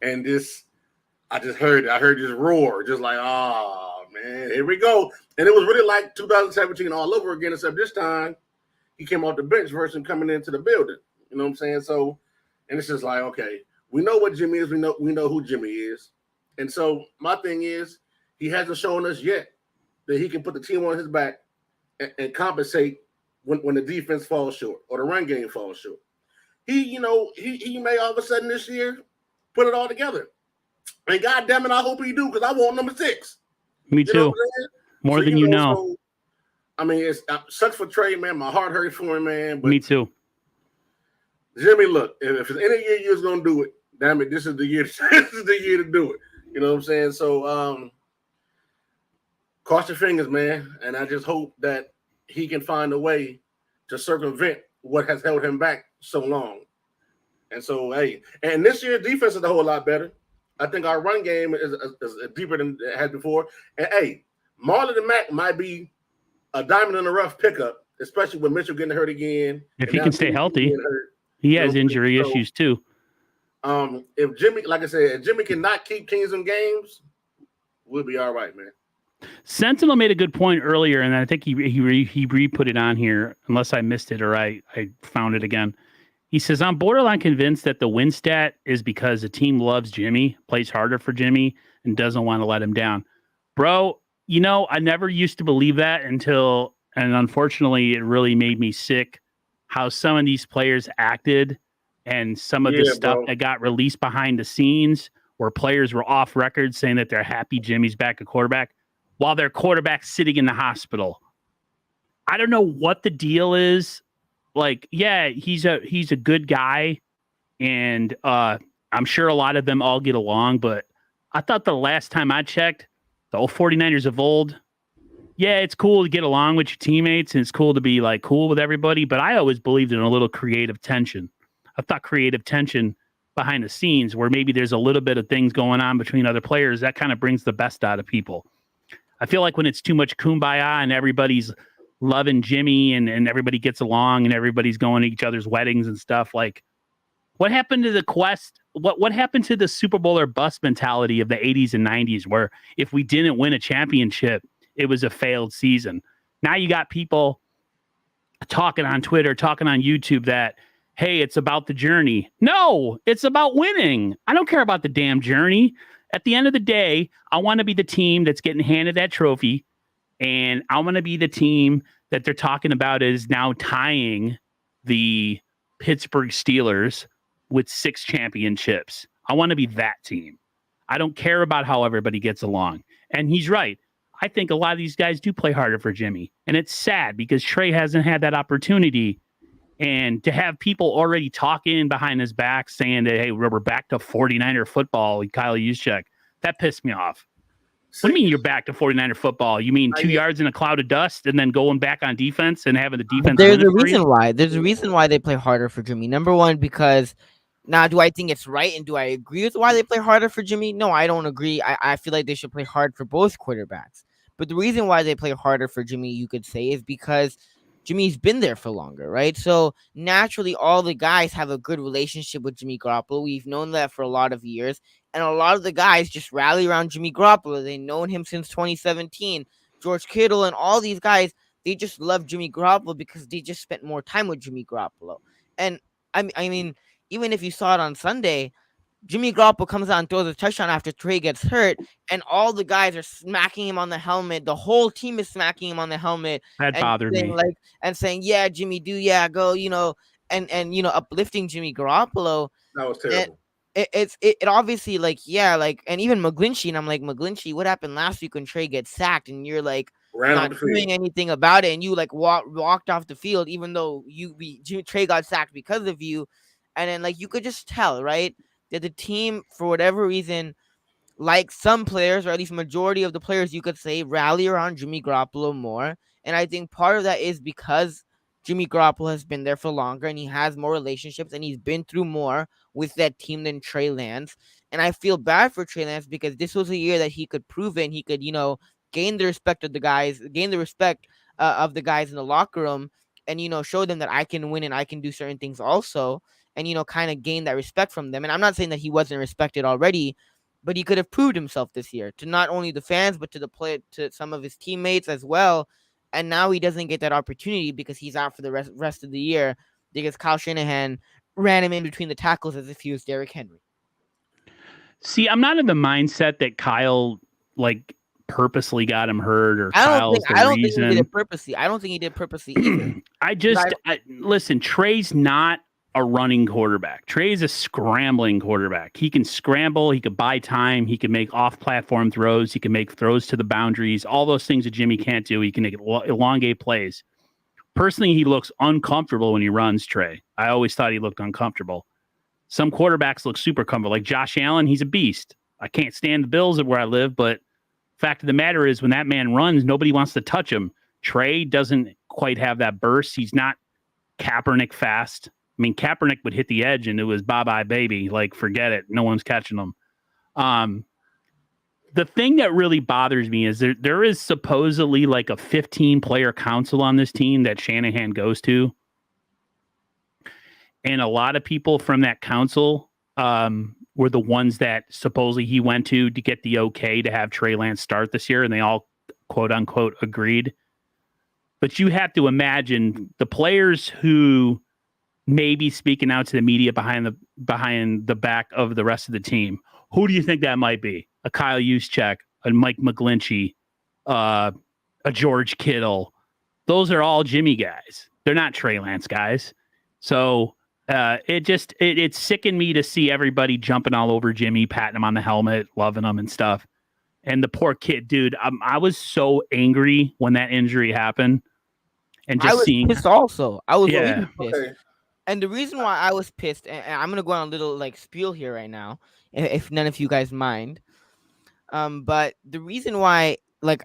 and I heard this roar, just like, man, here we go, and it was really like 2017 all over again, except this time he came off the bench versus coming into the building. You know what I'm saying? So, and it's just like, okay, we know what Jimmy is. We know who Jimmy is. And so my thing is, he hasn't shown us yet that he can put the team on his back and compensate when the defense falls short or the run game falls short. He may all of a sudden this year put it all together. And God damn it, I hope he do, because I want number 6. Me too. More than you know. So, I mean, it sucks for Trey, man. My heart hurts for him, man. But me too. Jimmy, look, if it's any year you're going to do it, damn it, this is the year. This is the year to do it. You know what I'm saying? So, cross your fingers, man. And I just hope that he can find a way to circumvent what has held him back so long. And so, hey, and this year's defense is a whole lot better. I think our run game is deeper than it had before. And, hey, Marlon and Mack might be a diamond in the rough pickup, especially with Mitchell getting hurt again. If he can stay healthy. He has injury issues too. If Jimmy, like I said, if Jimmy cannot keep teams in games, we'll be all right, man. Sentinel made a good point earlier, and I think he re-put it on here, unless I missed it or I found it again. He says, I'm borderline convinced that the win stat is because the team loves Jimmy, plays harder for Jimmy, and doesn't want to let him down. Bro, I never used to believe that and unfortunately, it really made me sick how some of these players acted and some of the stuff that got released behind the scenes where players were off record saying that they're happy Jimmy's back at quarterback while their quarterback's sitting in the hospital. I don't know what the deal is. Like, yeah, he's a good guy, and I'm sure a lot of them all get along, but I thought the last time I checked, the old 49ers of old, yeah, it's cool to get along with your teammates and it's cool to be like cool with everybody, but I always believed in a little creative tension. I thought creative tension behind the scenes where maybe there's a little bit of things going on between other players, that kind of brings the best out of people. I feel like when it's too much kumbaya and everybody's loving Jimmy and everybody gets along and everybody's going to each other's weddings and stuff, like what happened to the quest? What happened to the Super Bowl or bust mentality of the 80s and 90s where if we didn't win a championship, it was a failed season? Now you got people talking on Twitter, talking on YouTube that, hey, it's about the journey. No, it's about winning. I don't care about the damn journey. At the end of the day, I want to be the team that's getting handed that trophy. And I want to be the team that they're talking about is now tying the Pittsburgh Steelers with 6 championships. I want to be that team. I don't care about how everybody gets along. And he's right. I think a lot of these guys do play harder for Jimmy. And it's sad because Trey hasn't had that opportunity. And to have people already talking behind his back saying that, hey, we're back to 49er football, Kyle Juszczyk, that pissed me off. What do you mean you're back to 49er football? You mean 2 yards in a cloud of dust and then going back on defense and having the defense There's win it a for you? reason why. There's a reason why they play harder for Jimmy. Number one, because now, do I think it's right and do I agree with why they play harder for Jimmy? No, I don't agree. I feel like they should play hard for both quarterbacks. But the reason why they play harder for Jimmy, you could say, is because Jimmy's been there for longer, right? So naturally, all the guys have a good relationship with Jimmy Garoppolo. We've known that for a lot of years. And a lot of the guys just rally around Jimmy Garoppolo. They've known him since 2017. George Kittle and all these guys, they just love Jimmy Garoppolo because they just spent more time with Jimmy Garoppolo. And I mean, even if you saw it on Sunday, Jimmy Garoppolo comes out and throws a touchdown after Trey gets hurt, and all the guys are smacking him on the helmet. The whole team is smacking him on the helmet. That and bothered saying, me. saying, yeah, Jimmy, go, and uplifting Jimmy Garoppolo. That was terrible. It obviously, and even McGlinchey, and I'm like, McGlinchey, what happened last week when Trey gets sacked, and you're like not doing anything about it, and you like walked off the field, even though Trey got sacked because of you, and then you could just tell, right, that the team, for whatever reason, like some players, or at least majority of the players, you could say, rally around Jimmy Garoppolo more. And I think part of that is because Jimmy Garoppolo has been there for longer and he has more relationships and he's been through more with that team than Trey Lance. And I feel bad for Trey Lance because this was a year that he could prove it and he could, gain the respect of the guys, of the guys in the locker room, and, show them that I can win and I can do certain things also. And, kind of gain that respect from them. And I'm not saying that he wasn't respected already, but he could have proved himself this year to not only the fans, but to some of his teammates as well. And now he doesn't get that opportunity because he's out for the rest of the year because Kyle Shanahan ran him in between the tackles as if he was Derrick Henry. See, I'm not in the mindset that Kyle purposely got him hurt or I don't Kyle's think he reason. did it purposely. I don't think he did it purposely either. Listen, Trey's not a running quarterback. Trey's a scrambling quarterback. He can scramble. He could buy time. He can make off-platform throws. He can make throws to the boundaries. All those things that Jimmy can't do. He can elongate plays. Personally, he looks uncomfortable when he runs, Trey. I always thought he looked uncomfortable. Some quarterbacks look super comfortable. Like Josh Allen, he's a beast. I can't stand the Bills where I live, but fact of the matter is when that man runs, nobody wants to touch him. Trey doesn't quite have that burst. He's not Kaepernick fast. I mean, Kaepernick would hit the edge and it was bye-bye, baby. Forget it. No one's catching him. The thing that really bothers me is there is supposedly a 15-player council on this team that Shanahan goes to. And a lot of people from that council were the ones that supposedly he went to get the okay to have Trey Lance start this year. And they all, quote unquote, agreed. But you have to imagine the players who may be speaking out to the media behind the back of the rest of the team. Who do you think that might be? A Kyle Juszczyk, a Mike McGlinchey, a George Kittle. Those are all Jimmy guys. They're not Trey Lance guys. So it sickened me to see everybody jumping all over Jimmy, patting him on the helmet, loving him and stuff. And the poor kid, dude, I was so angry when that injury happened. And just pissed also. I was really pissed. Okay. And the reason why I was pissed, and I'm gonna go on a little spiel here right now, if none of you guys mind. But the reason why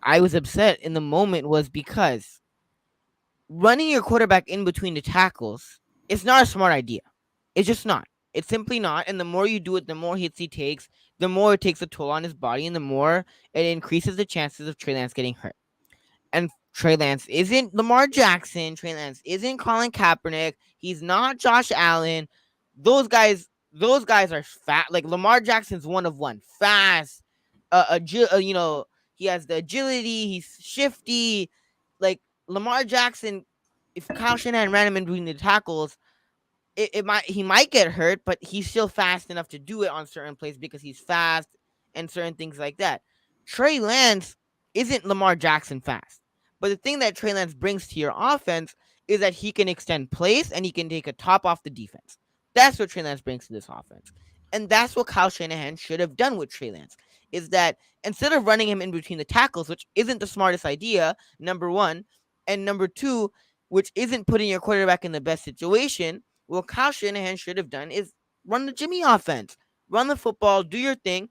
I was upset in the moment was because running your quarterback in between the tackles is not a smart idea. It's just not. It's simply not. And the more you do it, the more hits he takes, the more it takes a toll on his body, and the more it increases the chances of Trey Lance getting hurt. And Trey Lance isn't Lamar Jackson. Trey Lance isn't Colin Kaepernick. He's not Josh Allen. Those guys are fat. Lamar Jackson's one of one. Fast. He has the agility. He's shifty. Lamar Jackson, if Kyle Shanahan ran him in between the tackles, he might get hurt, but he's still fast enough to do it on certain plays because he's fast and certain things like that. Trey Lance isn't Lamar Jackson fast. But the thing that Trey Lance brings to your offense is that he can extend plays and he can take a top off the defense. That's what Trey Lance brings to this offense. And that's what Kyle Shanahan should have done with Trey Lance, is that instead of running him in between the tackles, which isn't the smartest idea, number one, and number two, which isn't putting your quarterback in the best situation, what Kyle Shanahan should have done is run the Jimmy offense, run the football, do your thing,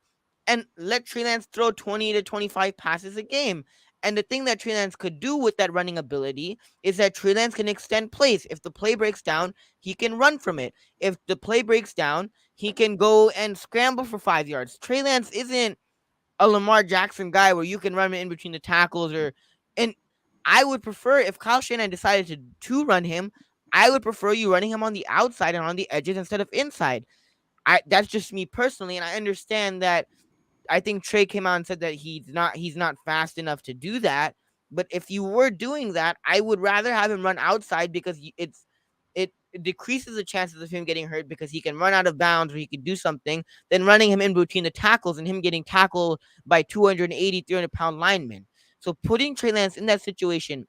and let Trey Lance throw 20 to 25 passes a game. And the thing that Trey Lance could do with that running ability is that Trey Lance can extend plays. If the play breaks down, he can run from it. If the play breaks down, he can go and scramble for 5 yards. Trey Lance isn't a Lamar Jackson guy where you can run him in between the tackles and I would prefer if Kyle Shanahan decided to run him, I would prefer you running him on the outside and on the edges instead of inside. That's just me personally, and I understand that. I think Trey came out and said that he's not fast enough to do that. But if you were doing that, I would rather have him run outside because it decreases the chances of him getting hurt because he can run out of bounds or he can do something than running him in between the tackles and him getting tackled by 280, 300-pound linemen. So putting Trey Lance in that situation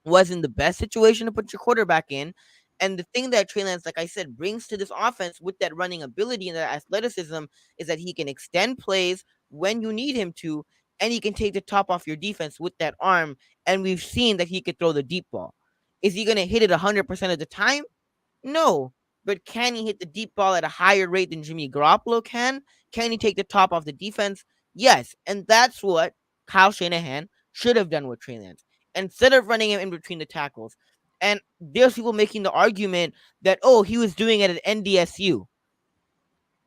wasn't the best situation to put your quarterback in. And the thing that Trey Lance, like I said, brings to this offense with that running ability and that athleticism is that he can extend plays when you need him to, and he can take the top off your defense with that arm. And we've seen that he could throw the deep ball. Is he going to hit it 100% of the time? No. But can he hit the deep ball at a higher rate than Jimmy Garoppolo can? Can he take the top off the defense? Yes. And that's what Kyle Shanahan should have done with Trey Lance instead of running him in between the tackles. And there's people making the argument that, oh, he was doing it at NDSU.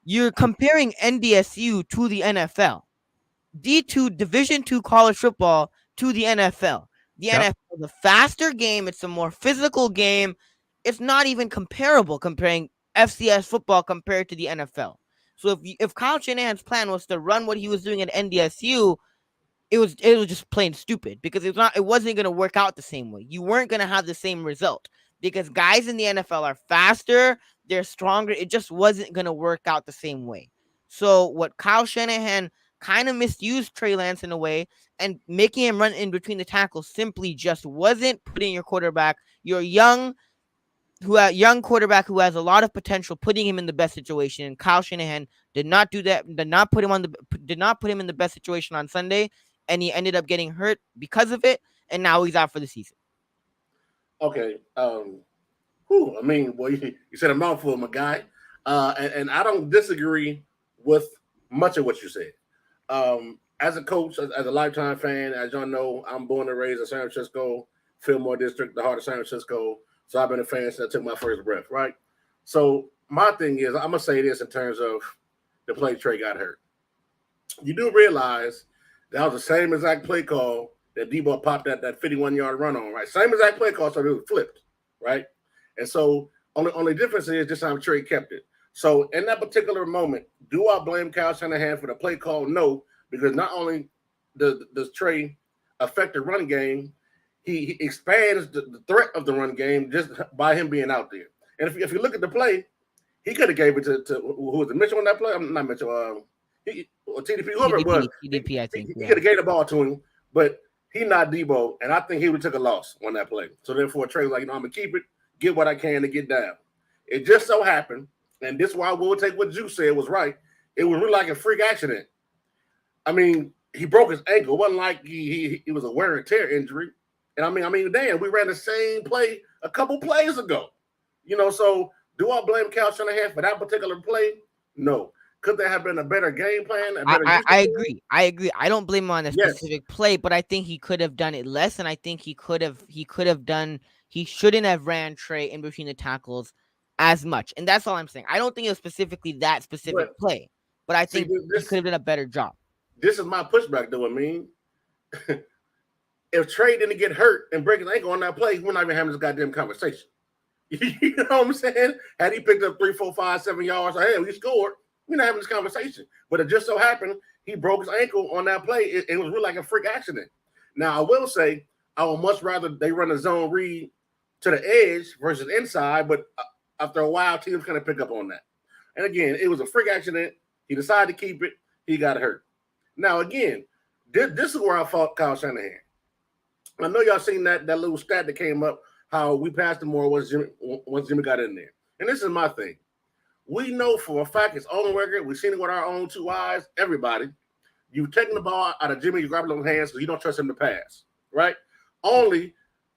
You're comparing NDSU to the NFL. D2 Division II college football to the NFL. The NFL is a faster game. It's a more physical game. It's not even comparable comparing FCS football compared to the NFL. So if Kyle Shanahan's plan was to run what he was doing at NDSU, it was just plain stupid because it wasn't going to work out the same way. You weren't going to have the same result because guys in the NFL are faster, they're stronger. It just wasn't going to work out the same way. So what Kyle Shanahan kind of misused Trey Lance in a way, and making him run in between the tackles simply just wasn't putting your quarterback, your young quarterback who has a lot of potential, putting him in the best situation. And Kyle Shanahan did not do that. Did not put him in the best situation on Sunday, and he ended up getting hurt because of it. And now he's out for the season. Okay. I mean, well, you said a mouthful, my guy. And I don't disagree with much of what you said. As a coach, as a lifetime fan, as y'all know, I'm born and raised in San Francisco, Fillmore District, the heart of San Francisco. So I've been a fan since I took my first breath, right? So my thing is, I'm going to say this in terms of the play Trey got hurt. You do realize that was the same exact play call that Debo popped that 51-yard run on, right? Same exact play call, so it was flipped, right? And so only difference is just how Trey kept it. So in that particular moment, do I blame Kyle Shanahan for the play call? No, because not only does Trey affect the run game, he expands the threat of the run game just by him being out there. And if you look at the play, he could have gave it to who was it, Mitchell on that play? I'm not Mitchell. Or TDP, whoever it was. TDP, I think. He could have gave the ball to him, but he not Debo, and I think he would have took a loss on that play. So therefore, Trey was like, I'm going to keep it, get what I can to get down. It just so happened, and this is why we'll take what Juice said was right. It was really like a freak accident. I mean, he broke his ankle. It wasn't like he was a wear and tear injury. And I mean, damn, we ran the same play a couple plays ago. So do I blame Kyle Shanahan for that particular play? No. Could there have been a better game plan? I agree. I don't blame him on a specific play, but I think he could have done it less, and I think he shouldn't have ran Trey in between the tackles as much. And that's all I'm saying. I don't think it was specifically that specific play, but I think he could have done a better job. This is my pushback, though. I mean, if Trey didn't get hurt and break his ankle on that play, we're not even having this goddamn conversation. You know what I'm saying? Had he picked up 3, 4, 5, 7 yards, hey, we scored, we're not having this conversation. But it just so happened he broke his ankle on that play. It was really like a freak accident. Now, I will say I would much rather they run a zone read to the edge versus inside, but after a while, teams kind of pick up on that. And again, it was a freak accident. He decided to keep it. He got hurt. Now, again, this is where I fought Kyle Shanahan. I know y'all seen that little stat that came up, how we passed him more once Jimmy got in there. And this is my thing. We know for a fact, it's on record. We've seen it with our own 2 eyes. Everybody, you've taken the ball out of Jimmy, you grab it in hands because you don't trust him to pass, right? Only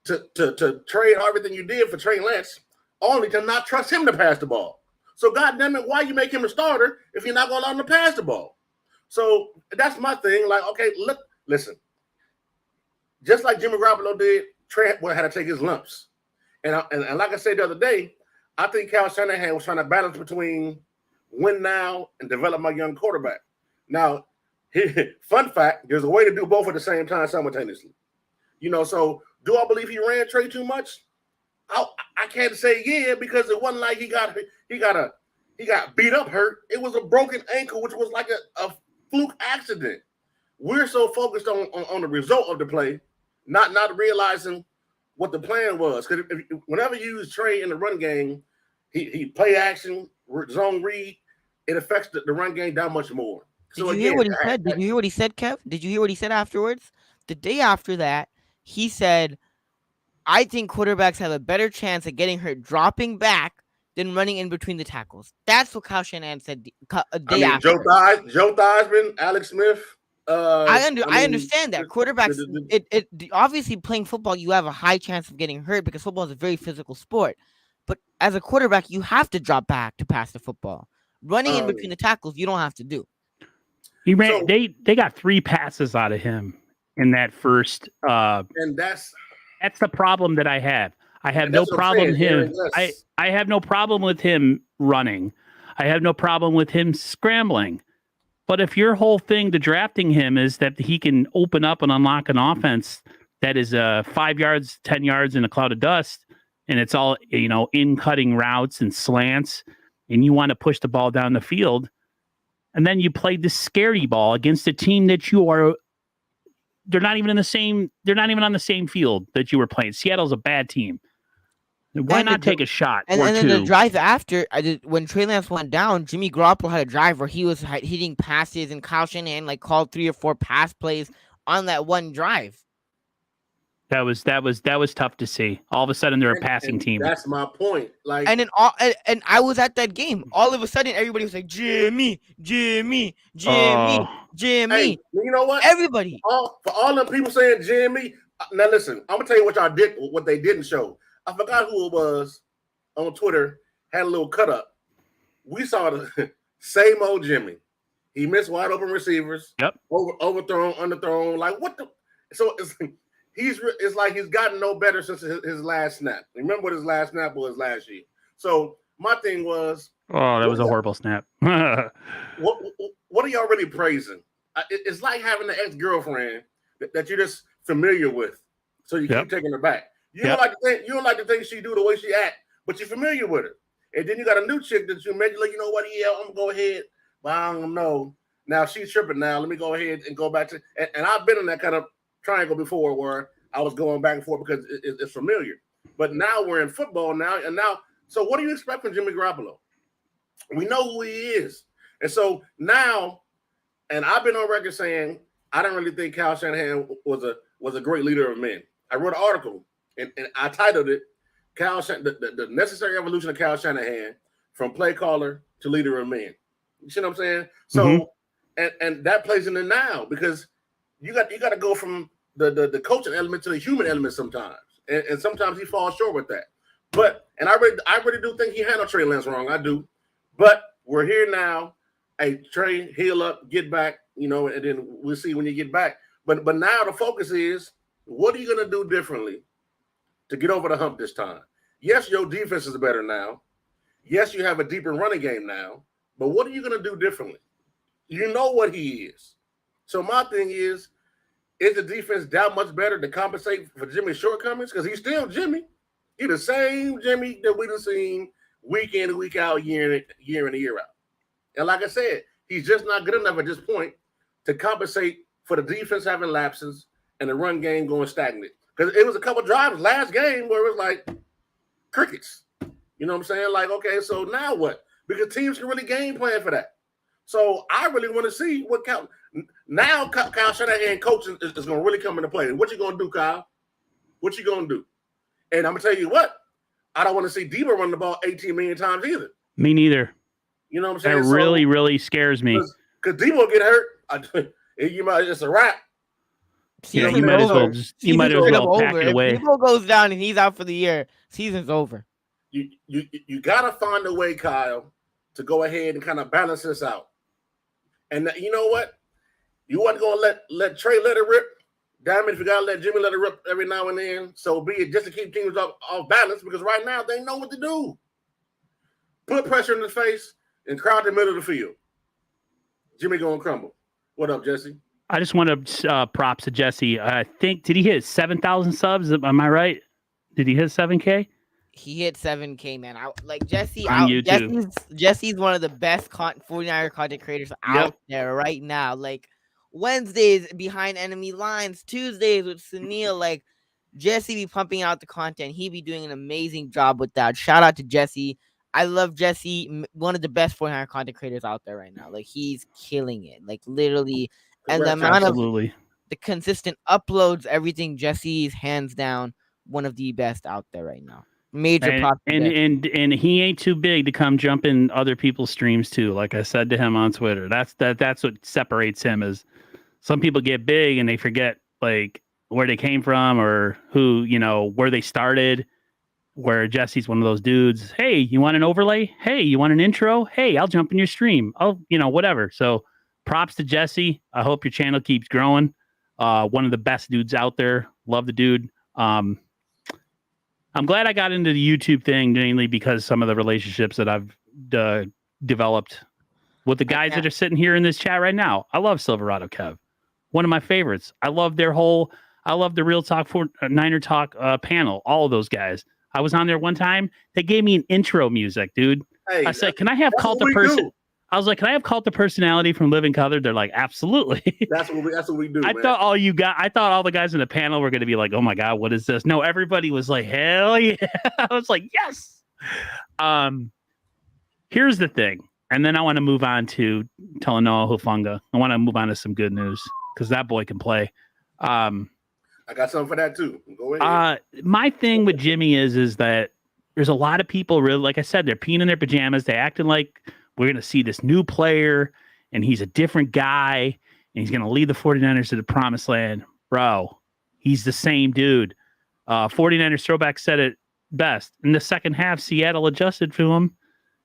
to trade everything you did for Trey Lance, only to not trust him to pass the ball. So, goddamn it, why you make him a starter if you're not going to allow him to pass the ball? So that's my thing. Like, okay, listen. Just like Jimmy Garoppolo did, Trey had to take his lumps. And like I said the other day, I think Kyle Shanahan was trying to balance between win now and develop my young quarterback. Now, fun fact, there's a way to do both at the same time simultaneously. So do I believe he ran Trey too much? I can't say yeah, because it wasn't like he got beat up hurt. It was a broken ankle, which was like a fluke accident. We're so focused on the result of the play, not realizing what the plan was. Because whenever you use Trey in the run game, he play action, zone read, it affects the run game that much more. Did you hear what he said? Did you hear what he said, Kev? Did you hear what he said afterwards? The day after that, he said, I think quarterbacks have a better chance of getting hurt dropping back than running in between the tackles. That's what Kyle Shanahan said a day after. Joe Theismann, Alex Smith. I understand that. Quarterbacks, obviously playing football, you have a high chance of getting hurt because football is a very physical sport. But as a quarterback, you have to drop back to pass the football. Running in between the tackles, you don't have to do. He ran. They got 3 passes out of him in that first. And that's the problem that I have. I have no problem with him. I have no problem with him running. I have no problem with him scrambling. But if your whole thing to drafting him is that he can open up and unlock an offense that is 5 yards, 10 yards in a cloud of dust, and it's all in cutting routes and slants, and you want to push the ball down the field, and then you play this scary ball against a team that they're not even on the same field that you were playing. Seattle's a bad team. Why not take a shot? And then the drive after, when Trey Lance went down, Jimmy Garoppolo had a drive where he was hitting passes, and Kyle Shanahan called 3 or 4 pass plays on that one drive. That was tough to see. All of a sudden, they're a passing team. That's my point. Like, and I was at that game. All of a sudden, everybody was like, Jimmy. Hey, you know what? Everybody. For all the people saying Jimmy. Now listen, I'm gonna tell you what they didn't show. I forgot who it was on Twitter. Had a little cut up. We saw the same old Jimmy. He missed wide open receivers. Yep. Overthrown, underthrown. Like what the? So it's like he's gotten no better since his last snap. Remember what his last snap was last year. So my thing was, that was a horrible snap. What are y'all really praising? It's like having an ex-girlfriend that you're just familiar with, so you keep taking her back. You don't like the things she do, the way she act, but you're familiar with her. And then you got a new chick that you met. You're like, you know what? Yeah, I'm gonna go ahead, but I don't know. Now she's tripping. Now let me go ahead and go back to. And I've been in that kind of triangle before where I was going back and forth because it's familiar. But now we're in football now, so what do you expect from Jimmy Garoppolo? We know who he is, and so now, and I've been on record saying I don't really think Kyle Shanahan was a great leader of men. I wrote an article. And I titled it the necessary evolution of Kyle Shanahan from play caller to leader of men. You see what I'm saying? So and that plays in the now because you got to go from the coaching element to the human element sometimes. And sometimes he falls short with that. But and I really do think he handled Trey Lance wrong. I do. But we're here now. Hey, Trey, heal up, get back, and then we'll see when you get back. But now the focus is, what are you gonna do differently to get over the hump this time? Yes, your defense is better now. Yes, you have a deeper running game now. But what are you going to do differently? You know what he is. So my thing is the defense that much better to compensate for Jimmy's shortcomings? Because he's still Jimmy. He's the same Jimmy that we've seen week in and week out, year in and year out. And like I said, he's just not good enough at this point to compensate for the defense having lapses and the run game going stagnant. Because it was a couple drives last game where it was like crickets. You know what I'm saying? Like, okay, so now what? Because teams can really game plan for that. So I really want to see what Kyle Shanahan coaching is going to really come into play. And what you going to do, Kyle? What you going to do? And I'm going to tell you what, I don't want to see Debo run the ball 18 million times either. Me neither. You know what I'm saying? That really scares me. Because Debo get hurt, it's a wrap. Yeah, Season's you might as well over. just Season's pack straight up it over. If away. Debo goes down and he's out for the year, season's over. You gotta find a way, Kyle, to go ahead and kind of balance this out. And you know what? You wasn't gonna let Trey let it rip. Damn it, if you gotta let Jimmy let it rip every now and then, so be it, just to keep teams off balance, because right now they know what to do. Put pressure in his face and crowd the middle of the field. Jimmy gonna crumble. What up, Jesse? I just want to props to Jesse. I think, did he hit 7,000 subs? Am I right? Did he hit 7K? He hit 7K, man. I like Jesse. On YouTube. Jesse's one of the best 49er content creators out Yep. there right now. Like Wednesdays behind enemy lines, Tuesdays with Sunil. Like Jesse be pumping out the content. He be doing an amazing job with that. Shout out to Jesse. I love Jesse, one of the best 49er content creators out there right now. Like he's killing it. Like literally, and the amount of the consistent uploads, everything. Jesse's hands down one of the best out there right now. Major props. And he ain't too big to come jump in other people's streams too. Like I said to him on Twitter, that's what separates him. Is some people get big and they forget like where they came from or who, where they started. Where Jesse's one of those dudes. Hey, you want an overlay? Hey, you want an intro? Hey, I'll jump in your stream. Oh, whatever. So props to Jesse. I hope your channel keeps growing. One of the best dudes out there. Love the dude. I'm glad I got into the YouTube thing mainly because some of the relationships that I've developed with the guys that are sitting here in this chat right now. I love Silverado Kev, one of my favorites. I love the Real Talk for Niner Talk panel. All of those guys. I was on there one time. They gave me an intro music, dude. Hey, I said, "Can I have Cult of Person?" I was like, "Can I have Cult of Personality from Living Colored?" They're like, "Absolutely." That's what we do. I thought all the guys in the panel were going to be like, "Oh my god, what is this?" No, everybody was like, "Hell yeah!" I was like, "Yes." Here's the thing, and then I want to move on to Talanoa Hufanga. I want to move on to some good news because that boy can play. I got something for that too. Go ahead. My thing with Jimmy is that there's a lot of people really, like I said, they're peeing in their pajamas. They're acting like we're going to see this new player and he's a different guy and he's going to lead the 49ers to the promised land. Bro, he's the same dude. 49ers throwback said it best. In the second half, Seattle adjusted to him.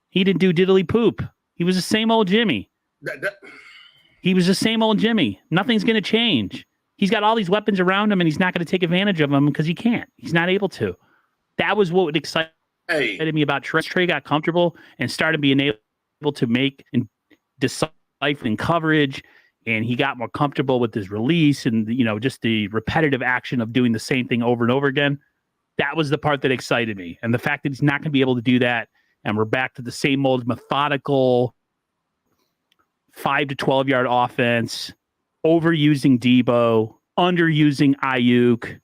He didn't do diddly poop. He was the same old Jimmy. He was the same old Jimmy. Nothing's going to change. He's got all these weapons around him, and he's not going to take advantage of them because he can't. He's not able to. That was what excited me about Trey. Trey got comfortable and started being able to make and decipher in coverage, and he got more comfortable with his release and just the repetitive action of doing the same thing over and over again. That was the part that excited me, and the fact that he's not going to be able to do that, and we're back to the same old methodical 5 to 12 yard offense. Overusing Debo, underusing Ayuk,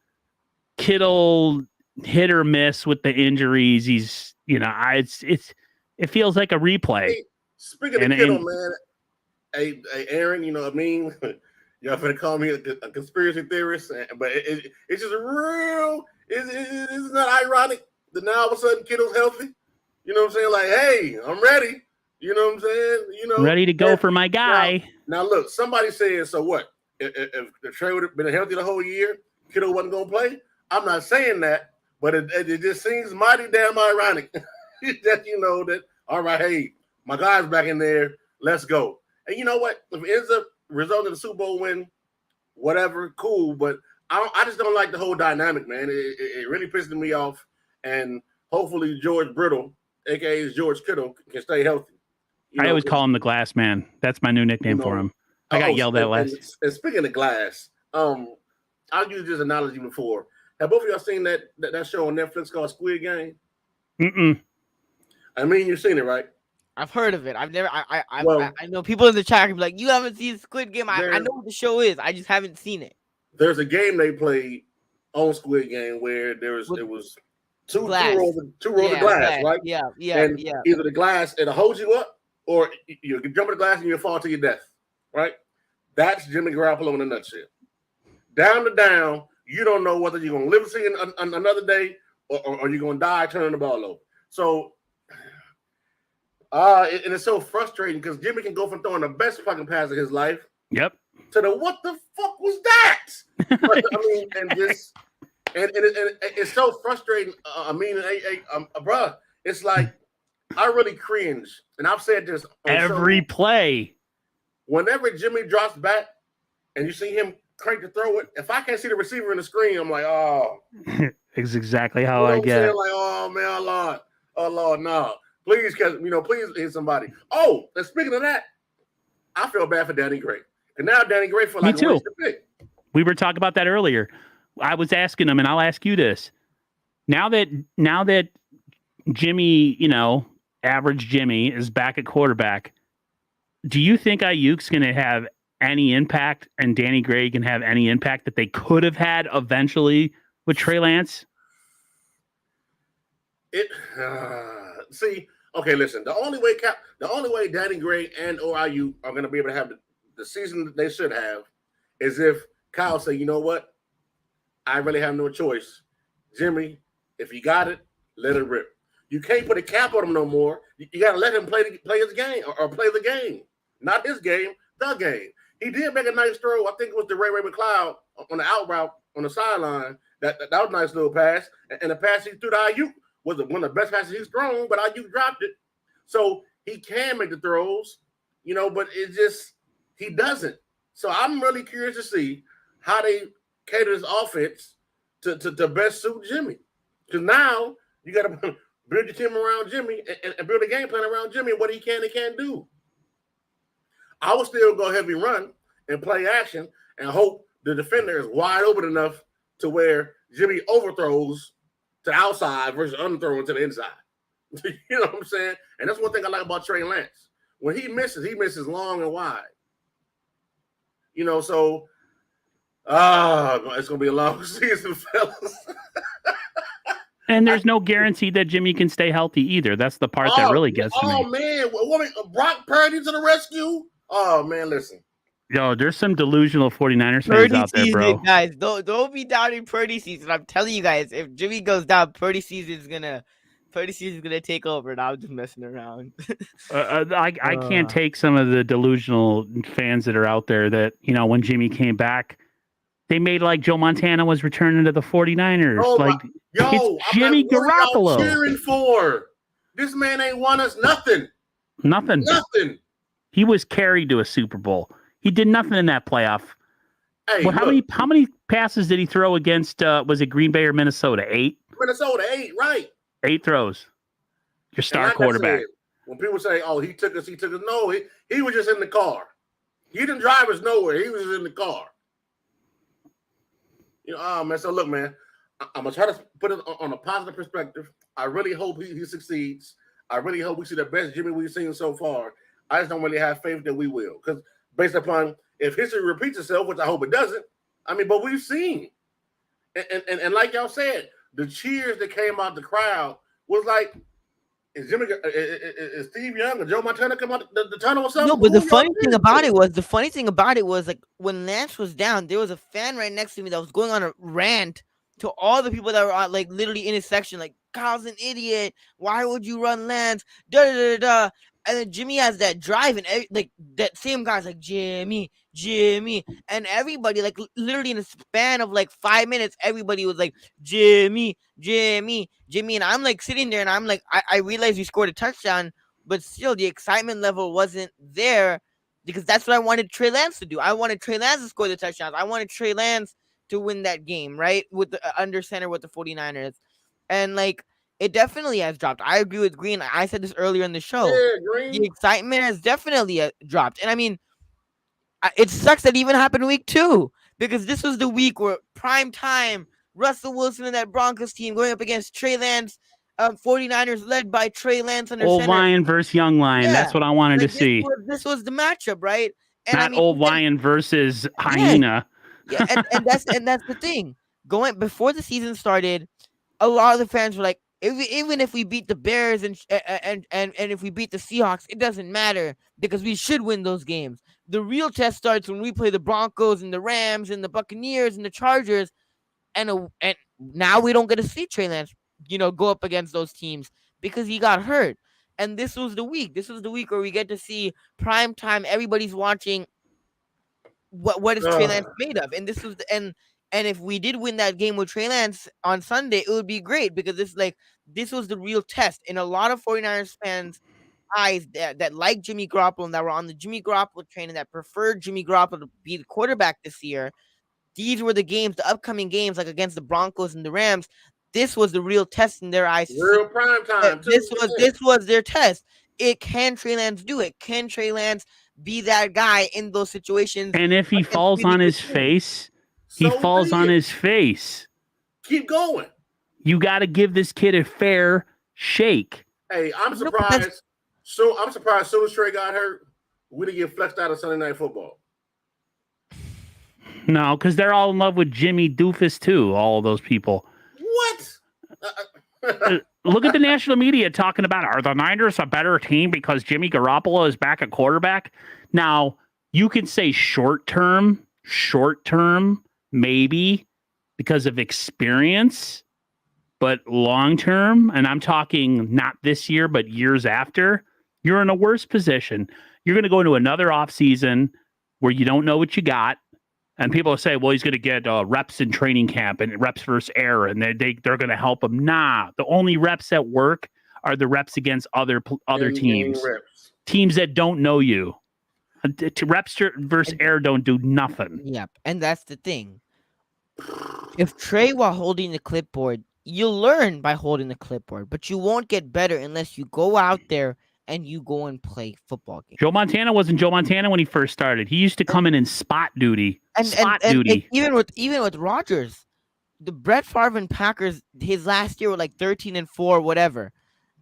Kittle hit or miss with the injuries. He's, it feels like a replay. Hey, speaking of Kittle, man, hey, Aaron, I mean, y'all finna call me a conspiracy theorist, but it's just real. It's not ironic that now all of a sudden Kittle's healthy. You know what I'm saying? Like, hey, I'm ready. You know what I'm saying? Ready to go for my guy. Now look, somebody said, so what? If Trey would have been healthy the whole year, Kittle wasn't going to play? I'm not saying that, but it just seems mighty damn ironic that, that, all right, hey, my guy's back in there. Let's go. And you know what? If it ends up resulting in a Super Bowl win, whatever, cool. But I just don't like the whole dynamic, man. It really pisses me off. And hopefully George Brittle, a.k.a. George Kittle, can stay healthy. I always call him the Glass Man. That's my new nickname for him. I got yelled at last. And speaking of glass, I'll use this analogy before. Have both of y'all seen that show on Netflix called Squid Game? Mm-mm. I mean, you've seen it, right? I've heard of it. I've never. I know people in the chat can be like, "You haven't seen Squid Game." I know what the show is. I just haven't seen it. There's a game they played on Squid Game where it was two rows of glass, right? Yeah. And either the glass it'll hold you up, or you can jump in the glass and you'll fall to your death, right? That's Jimmy Garoppolo in a nutshell. Down to down, you don't know whether you're going to live to see another day or you're going to die turning the ball over. So, and it's so frustrating because Jimmy can go from throwing the best fucking pass of his life to the what the fuck was that? But I mean, and it's so frustrating. Bruh, it's like I really cringe, and I've said this on Every play. Whenever Jimmy drops back, and you see him crank to throw it, if I can't see the receiver in the screen, I'm like, oh, It's exactly how you know I what I'm get. saying? Like, oh man, oh Lord, no, please, please hit somebody. Oh, and speaking of that, I feel bad for Danny Gray, and now Danny Gray feel like Me too. a waste of pick. We were talking about that earlier. I was asking him, and I'll ask you this: now that Jimmy, average Jimmy is back at quarterback, do you think Ayuk's going to have any impact, and Danny Gray can have any impact that they could have had eventually with Trey Lance? Okay, listen. The only way Danny Gray and or Ayuk are going to be able to have the season that they should have is if Kyle say, you know what, I really have no choice. Jimmy, if you got it, let it rip. You can't put a cap on him no more. You got to let him play his game or play the game, not his game, the game. He did make a nice throw. I think it was the Ray McLeod on the out route on the sideline. That was a nice little pass, and the pass he threw to Ayuk was one of the best passes he's thrown, but Ayuk dropped it. So he can make the throws, but it's just he doesn't. So I'm really curious to see how they cater this offense to best suit Jimmy. Because now you got to build your team around Jimmy and build a game plan around Jimmy and what he can and can't do. I would still go heavy run and play action and hope the defender is wide open enough to where Jimmy overthrows to the outside versus underthrowing to the inside. You know what I'm saying? And that's one thing I like about Trey Lance. When he misses long and wide. So it's going to be a long season, fellas. And there's no guarantee that Jimmy can stay healthy either. That's the part that really gets to me. Oh, man. Brock Purdy to the rescue? Oh, man, listen. Yo, there's some delusional 49ers fans out there, bro. Guys, don't be doubting Purdy season. I'm telling you guys, if Jimmy goes down, Purdy season's gonna take over, and I'm just messing around. I can't take some of the delusional fans that are out there that, when Jimmy came back, they made like Joe Montana was returning to the 49ers. It's Jimmy Garoppolo. Cheering for this man ain't won us nothing. Nothing. He was carried to a Super Bowl. He did nothing in that playoff. Hey, how many passes did he throw against? Was it Green Bay or Minnesota? 8. Minnesota 8, right? 8 throws. Your star quarterback. When people say, "Oh, he took us," no, he was just in the car. He didn't drive us nowhere. He was just in the car. Man. So look, man, I'm gonna try to put it on a positive perspective. I really hope he succeeds. I really hope we see the best Jimmy we've seen so far. I just don't really have faith that we will, because based upon if history repeats itself, which I hope it doesn't. But we've seen, and like y'all said, the cheers that came out the crowd was like, is Steve Young or Joe Montana come out the tunnel or something? No, but the funny thing about it was like when Lance was down, there was a fan right next to me that was going on a rant to all the people that were like literally in his section, like, Kyle's an idiot. Why would you run Lance? Da da da da. And then Jimmy has that drive, and like that same guy's like, Jimmy, and everybody, like, literally in a span of like 5 minutes, everybody was like, Jimmy, and I'm like sitting there, and I'm like, I realized we scored a touchdown, but still the excitement level wasn't there, because that's what I wanted Trey Lance to do. I wanted Trey Lance to score the touchdowns. I wanted Trey Lance to win that game, right, with the under center with the 49ers, and like, it definitely has dropped. I agree with Green. I said this earlier in the show. Yeah, Green. The excitement has definitely dropped. And it sucks that it even happened week 2, because this was the week where prime time, Russell Wilson and that Broncos team going up against Trey Lance, 49ers led by Trey Lance under old center. Lion versus young Lion. Yeah. That's what I wanted to see. This was the matchup, right? And not old Lion versus hyena. Yeah, and that's the thing. Before the season started, a lot of the fans were like, even if we beat the Bears and if we beat the Seahawks, it doesn't matter, because we should win those games. The real test starts when we play the Broncos and the Rams and the Buccaneers and the Chargers, and now we don't get to see Trey Lance, go up against those teams because he got hurt. And this was the week. This was the week where we get to see prime time. Everybody's watching. What is Trey Lance made of? And this was and And if we did win that game with Trey Lance on Sunday, it would be great because this was the real test. And a lot of 49ers fans eyes that like Jimmy Garoppolo and that were on the Jimmy Garoppolo train and that preferred Jimmy Garoppolo to be the quarterback this year. These were the games, the upcoming games, like against the Broncos and the Rams. This was the real test in their eyes. Real prime time, too. This was their test. Can Trey Lance do it? Can Trey Lance be that guy in those situations? And if he falls on his face, he falls on his face. Keep going. You got to give this kid a fair shake. Hey, I'm surprised. So I'm surprised as soon as Trey got hurt, we didn't get flexed out of Sunday Night Football. No, because they're all in love with Jimmy Doofus too. All of those people. What? Look at the national media talking about, are the Niners a better team because Jimmy Garoppolo is back at quarterback? Now, you can say short term, maybe because of experience, but long term, and I'm talking not this year, but years after, you're in a worse position. You're going to go into another offseason where you don't know what you got. And people say, well, he's going to get reps in training camp and reps versus air, and they're going to help him. Nah, the only reps that work are the reps against other teams. Teams that don't know you. Reps versus air don't do nothing. Yep, and that's the thing. If Trey, while holding the clipboard, you'll learn by holding the clipboard, but you won't get better unless you go out there and you go and play football games. Joe Montana wasn't Joe Montana when he first started. He used to come in and spot duty. And even with Rodgers, the Brett Favre and Packers, his last year were like 13-4, whatever.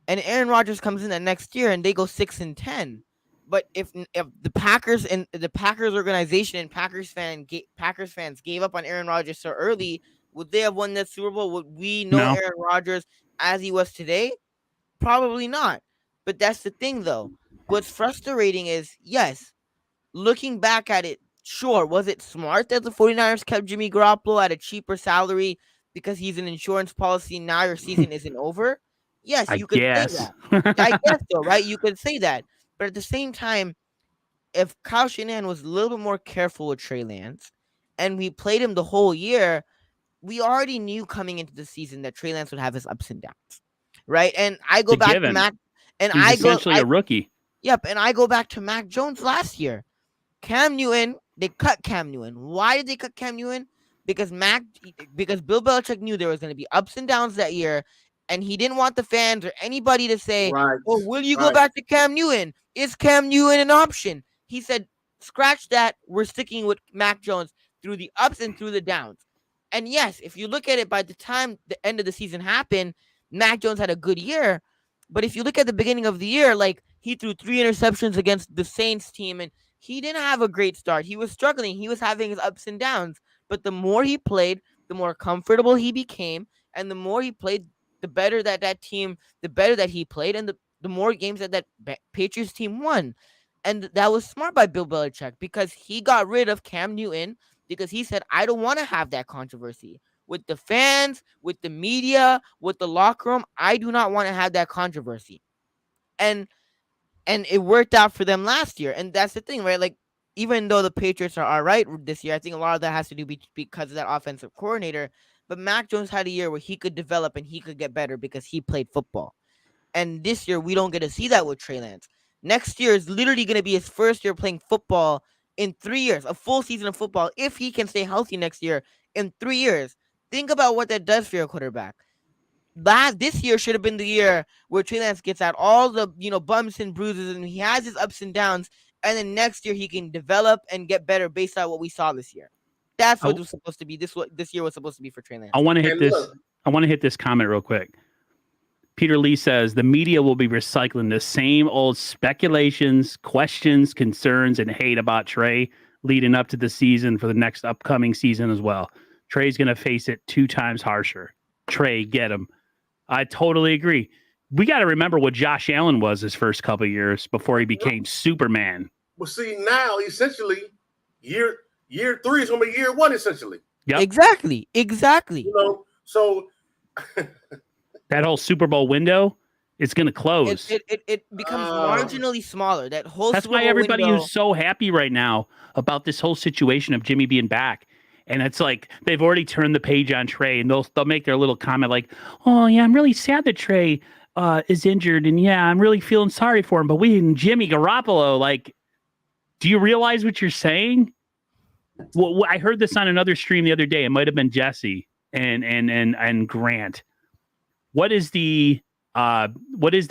And Aaron Rodgers comes in that next year and they go 6-10. But if the Packers and the Packers organization and Packers fans gave up on Aaron Rodgers so early, would they have won that Super Bowl? Would we know Aaron Rodgers as he was today? Probably not. But that's the thing, though. What's frustrating is, yes, looking back at it, sure, was it smart that the 49ers kept Jimmy Garoppolo at a cheaper salary because he's an insurance policy and now your season isn't over? Yes, you could say that. I guess so, right? You could say that. But at the same time, if Kyle Shanahan was a little bit more careful with Trey Lance and we played him the whole year, we already knew coming into the season that Trey Lance would have his ups and downs, right? And I go back to Mac. And he's essentially a rookie. Yep, and I go back to Mac Jones last year. Cam Newton, they cut Cam Newton. Why did they cut Cam Newton? Because Bill Belichick knew there was going to be ups and downs that year, and he didn't want the fans or anybody to say, "Oh, will you go back to Cam Newton? Is Cam Newton an option?" He said, "Scratch that. We're sticking with Mac Jones through the ups and through the downs." And yes, if you look at it, by the time the end of the season happened, Mac Jones had a good year. But if you look at the beginning of the year, like he threw 3 interceptions against the Saints team and he didn't have a great start. He was struggling. He was having his ups and downs. But the more he played, the more comfortable he became. And the more he played, the better that he played. And the more games that Patriots team won. And that was smart by Bill Belichick because he got rid of Cam Newton because he said, I don't want to have that controversy. With the fans, with the media, with the locker room, I do not want to have that controversy. And it worked out for them last year. And that's the thing, right? Like, even though the Patriots are all right this year, I think a lot of that has to do because of that offensive coordinator. But Mac Jones had a year where he could develop and he could get better because he played football. And this year, we don't get to see that with Trey Lance. Next year is literally going to be his first year playing football in 3 years, a full season of football, if he can stay healthy next year in 3 years. Think about what that does for your quarterback. This year should have been the year where Trey Lance gets out all the bumps and bruises and he has his ups and downs, and then next year he can develop and get better based on what we saw this year. That's what was supposed to be. This year was supposed to be for Trey Lance. I want to hit this comment real quick. Peter Lee says the media will be recycling the same old speculations, questions, concerns, and hate about Trey leading up to the season for the next upcoming season as well. Trey's going to face it 2 times harsher. Trey, get him. I totally agree. We got to remember what Josh Allen was his first couple of years before he became Superman. Well, see, now, essentially, year 3 is going to be year 1, essentially. Yep. Exactly. So... that whole Super Bowl window, it's going to close. It becomes marginally smaller. That's why everybody is so happy right now about this whole situation of Jimmy being back. And it's like they've already turned the page on Trey, and they'll make their little comment like, "Oh yeah, I'm really sad that Trey is injured, and yeah, I'm really feeling sorry for him." But we and Jimmy Garoppolo, like, do you realize what you're saying? Well, I heard this on another stream the other day. It might have been Jesse and Grant. What is the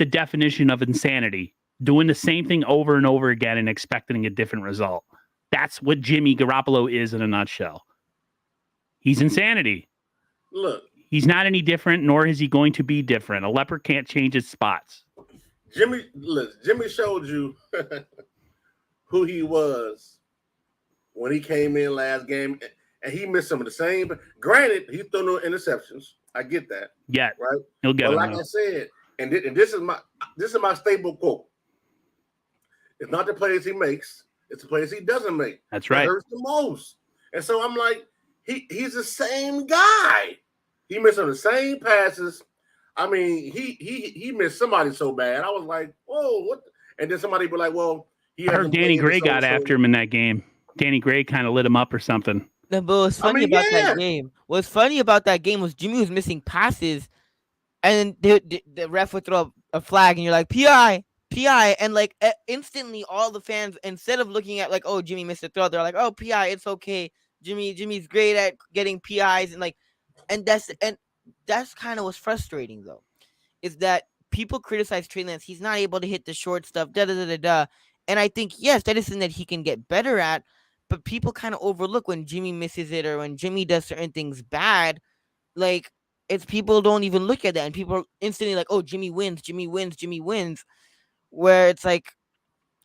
definition of insanity? Doing the same thing over and over again and expecting a different result. That's what Jimmy Garoppolo is in a nutshell. He's insanity. Look, he's not any different, nor is he going to be different. A leopard can't change its spots. Jimmy showed you who he was when he came in last game, and he missed some of the same. Granted, he threw no interceptions. I get that. Yeah, right. He'll get but it. Like I said, and this is my staple quote. It's not the plays he makes; it's the plays he doesn't make. That's right. That hurts the most. And so I'm like, he's the same guy. He missed some of the same passes. I mean, he missed somebody so bad. I was like, whoa, what? And then somebody be like, well, I heard Danny Gray got after him in that game. Danny Gray kind of lit him up or something. No, but what's funny about that game? What's funny about that game was Jimmy was missing passes, and the ref would throw a flag, and you're like, PI, and like instantly all the fans, instead of looking at like, oh, Jimmy missed a throw, they're like, oh, PI, it's okay. Jimmy's great at getting PIs, and that's kind of what's frustrating though, is that people criticize Trey Lance. He's not able to hit the short stuff, and I think yes, that is something that he can get better at. But people kind of overlook when Jimmy misses it or when Jimmy does certain things bad. Like, it's people don't even look at that, and people are instantly like, oh, Jimmy wins. Where it's like,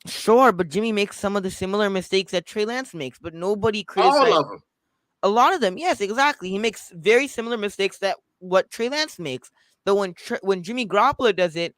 sure, but Jimmy makes some of the similar mistakes that Trey Lance makes, but nobody criticizes. All of them. A lot of them, yes, exactly. He makes very similar mistakes that what Trey Lance makes. But when Jimmy Garoppolo does it,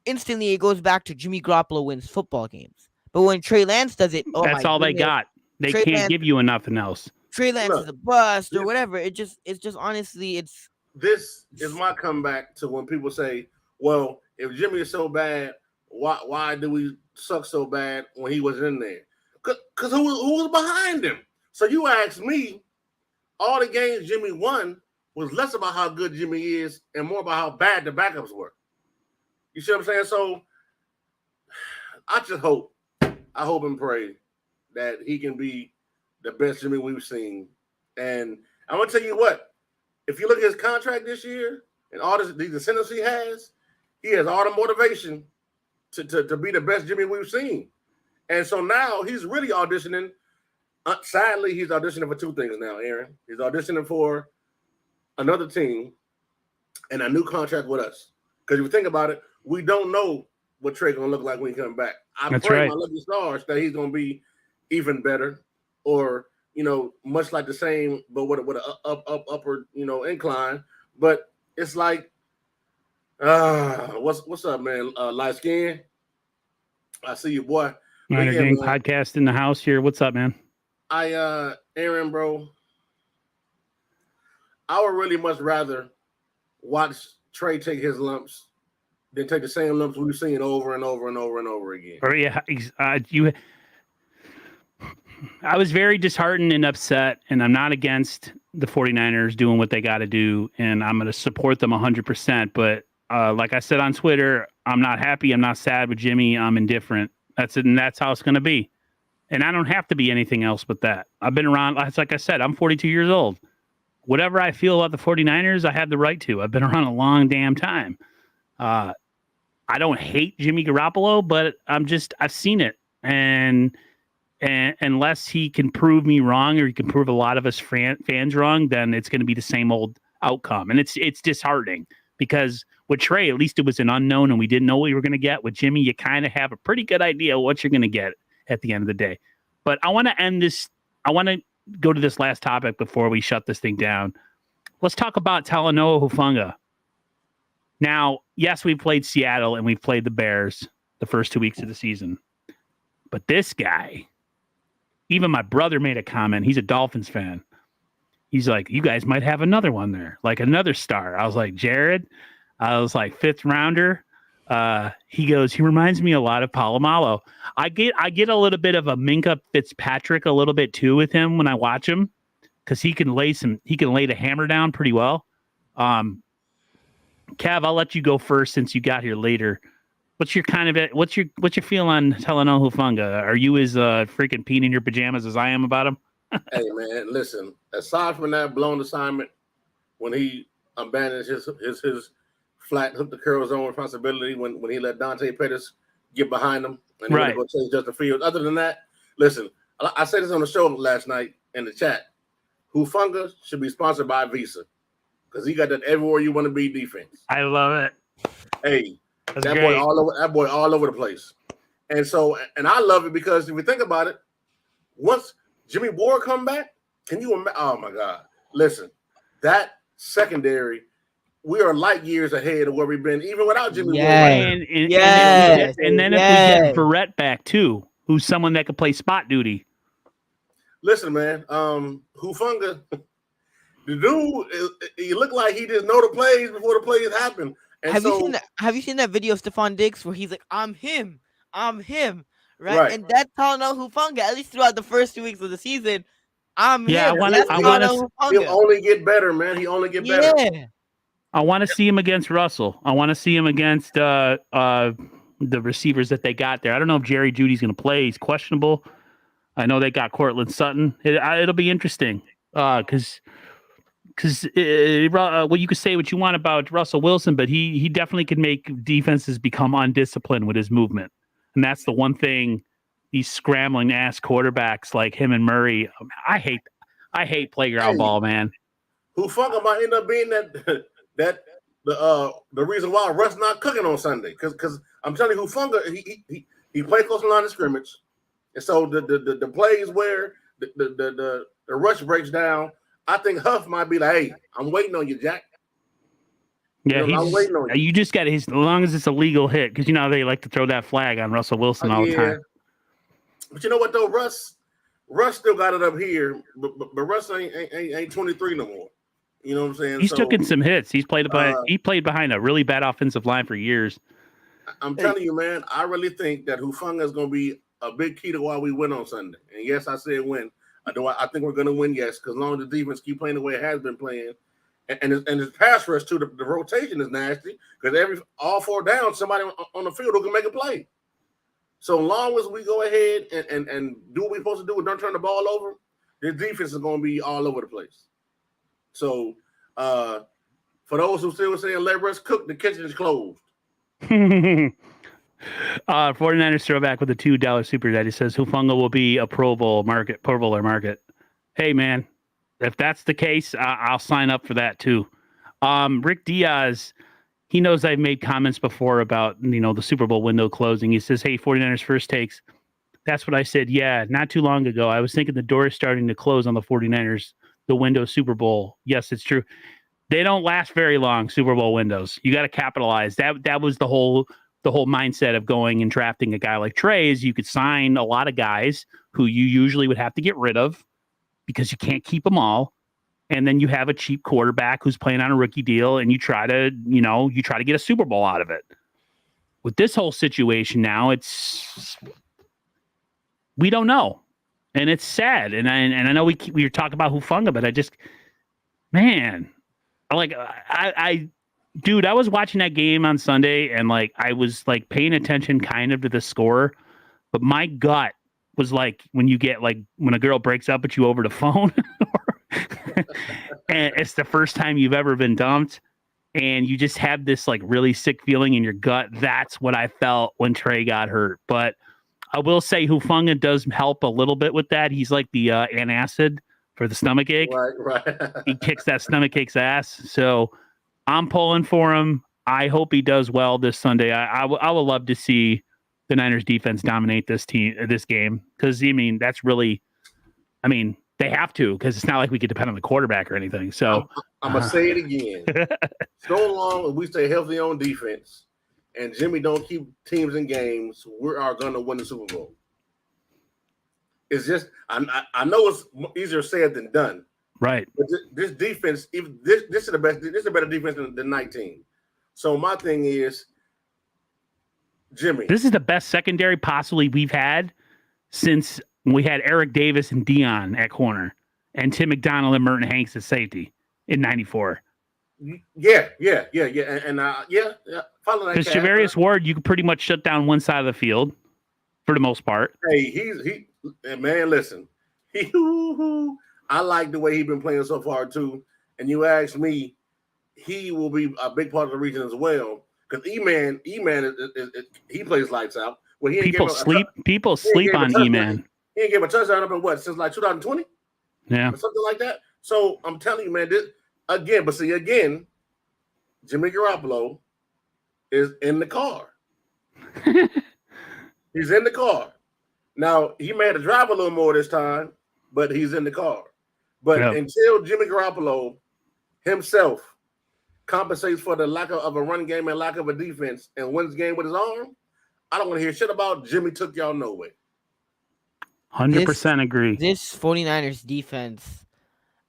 instantly it goes back to Jimmy Garoppolo wins football games. But when Trey Lance does it, that's all they got. They Trey can't Lance, give you nothing else. Trey Lance is a bust or whatever. It's just honestly, it's. This is my comeback to when people say, well, if Jimmy is so bad, why do we suck so bad when he was in there? Because who was behind him? So you ask me, all the games Jimmy won was less about how good Jimmy is and more about how bad the backups were. You see what I'm saying? So I hope and pray that he can be the best Jimmy we've seen. And I'm going to tell you what, if you look at his contract this year and all the incentives he has all the motivation to be the best Jimmy we've seen. And so now he's really auditioning. Sadly, he's auditioning for two things now, Aaron. He's auditioning for another team and a new contract with us. Because if you think about it, we don't know what Trey's going to look like when he comes back. I pray my lucky stars that he's going to be even better, or much like the same, but with an upward incline. But it's like, what's up, man? Light skin. I see you, boy. Minor Gang Podcast in the house here. What's up, man? Aaron, bro. I would really much rather watch Trey take his lumps than take the same lumps we've seen over and over and over and over again. Oh yeah, I was very disheartened and upset, and I'm not against the 49ers doing what they got to do, and I'm going to support them 100%. But like I said on Twitter, I'm not happy. I'm not sad with Jimmy. I'm indifferent. That's it, and that's how it's going to be. And I don't have to be anything else but that. I've been around, like I said, I'm 42 years old. Whatever I feel about the 49ers, I have the right to. I've been around a long damn time. I don't hate Jimmy Garoppolo, but I've seen it. And unless he can prove me wrong, or he can prove a lot of us fans wrong, then it's going to be the same old outcome. And it's disheartening, because with Trey, at least it was an unknown and we didn't know what we were going to get. With Jimmy, you kind of have a pretty good idea what you're going to get at the end of the day. But I want to end this. I want to go to this last topic before we shut this thing down. Let's talk about Talanoa Hufanga. Now, yes, we played Seattle and we've played the Bears the first 2 weeks of the season. But this guy, even my brother made a comment. He's a Dolphins fan. He's like, you guys might have another one there, like another star. I was like, Jared? I was like, 5th rounder. He goes, he reminds me a lot of Polamalu. I get a little bit of a Minka Fitzpatrick a little bit too with him when I watch him. because he can lay the hammer down pretty well. Cav, I'll let you go first since you got here later. What's your feel on Talanoa Hufanga? Are you as freaking peeing in your pajamas as I am about him? Hey man, listen. Aside from that blown assignment, when he abandoned his flat hook the curl zone responsibility, when he let Dante Pettis get behind him and he Right. went to go chase Justin Fields. Other than that, listen. I said this on the show last night in the chat. Hufanga should be sponsored by Visa because he got that everywhere you want to be defense. I love it. Hey, That's that great. boy all over the place. And I love it because if you think about it, once Jimmy Ward come back, can you imagine? Oh my God. Listen, that secondary, we are light years ahead of where we've been, even without Jimmy Ward. And then if we get Verrett back too, who's someone that could play spot duty. Listen, man, Hufanga, the dude, he looked like he just know the plays before the plays happen. And have you seen that video of Stephon Diggs where he's like, I'm him, right? And that's Talanoa Hufanga, at least throughout the first 2 weeks of the season. Him. He'll only get better, man. He only get better. Yeah. I want to see him against Russell. I want to see him against the receivers that they got there. I don't know if Jerry Judy's going to play. He's questionable. I know they got Cortland Sutton. It'll be interesting because well, you could say what you want about Russell Wilson, but he definitely can make defenses become undisciplined with his movement. And that's the one thing these scrambling ass quarterbacks like him and Murray. I hate playground ball, man. Hufanga might end up being the reason why Russ not cooking on Sunday. Because I'm telling you, Hufanga, he played close to the line of scrimmage. And so the plays where the rush breaks down, I think Huff might be like, hey, I'm waiting on you, Jack. Yeah, I'm waiting on you. You just got to, as long as it's a legal hit, because you know they like to throw that flag on Russell Wilson all the time. But you know what though, Russ still got it up here, but Russ ain't 23 no more. You know what I'm saying? He's taken some hits. He played behind a really bad offensive line for years. I'm telling you, man, I really think that Hufanga is going to be a big key to why we win on Sunday. And yes, I said win. I think we're going to win, yes, because as long as the defense keep playing the way it has been playing, and his pass rush too, the rotation is nasty because all 4 downs, somebody on the field who can make a play. So long as we go ahead and do what we're supposed to do and don't turn the ball over, the defense is going to be all over the place. So for those who still saying let Russ cook, the kitchen is closed. 49ers throwback with a $2 super chat. He says Hufanga will be a Pro Bowler market. Hey man, if that's the case, I'll sign up for that too. Rick Diaz, he knows I've made comments before about the Super Bowl window closing. He says, hey, 49ers first takes. That's what I said. Yeah, not too long ago. I was thinking the door is starting to close on the 49ers, the window Super Bowl. Yes, it's true. They don't last very long, Super Bowl windows. You got to capitalize. That was the whole mindset of going and drafting a guy like Trey is you could sign a lot of guys who you usually would have to get rid of because you can't keep them all. And then you have a cheap quarterback who's playing on a rookie deal and you try to get a Super Bowl out of it. With this whole situation now, we don't know. And it's sad. And I know we were talking about Hufanga, but dude, I was watching that game on Sunday and I was paying attention kind of to the score, but my gut was when you get when a girl breaks up with you over the phone and it's the first time you've ever been dumped and you just have this really sick feeling in your gut. That's what I felt when Trey got hurt. But I will say Hufanga does help a little bit with that. He's like the antacid for the stomach ache. Right. He kicks that stomach ache's ass. So I'm pulling for him. I hope he does well this Sunday. I would love to see the Niners defense dominate this game because that's really, they have to because it's not like we could depend on the quarterback or anything. So I'm gonna say it again. So long as we stay healthy on defense and Jimmy don't keep teams in games, we are gonna win the Super Bowl. It's just I know it's easier said than done. Right. But this defense, this is the best. This is a better defense than 19. So my thing is, Jimmy. This is the best secondary possibly we've had since we had Eric Davis and Dion at corner. and Tim McDonald and Merton Hanks as safety in '94. Yeah. And follow that. Because Javarius Ward, you could pretty much shut down one side of the field for the most part. Hey, man, listen. I like the way he's been playing so far too. And you ask me, he will be a big part of the region as well. Because E-Man, he plays lights out. Well, People sleep on E-Man. He ain't give a touchdown up in what, since like 2020? Yeah. Or something like that. So I'm telling you, man, again, Jimmy Garoppolo is in the car. He's in the car. Now, he may have to drive a little more this time, but he's in the car. But until Jimmy Garoppolo himself compensates for the lack of a run game and lack of a defense and wins the game with his arm, I don't want to hear shit about Jimmy took y'all nowhere. 100% agree. This 49ers defense,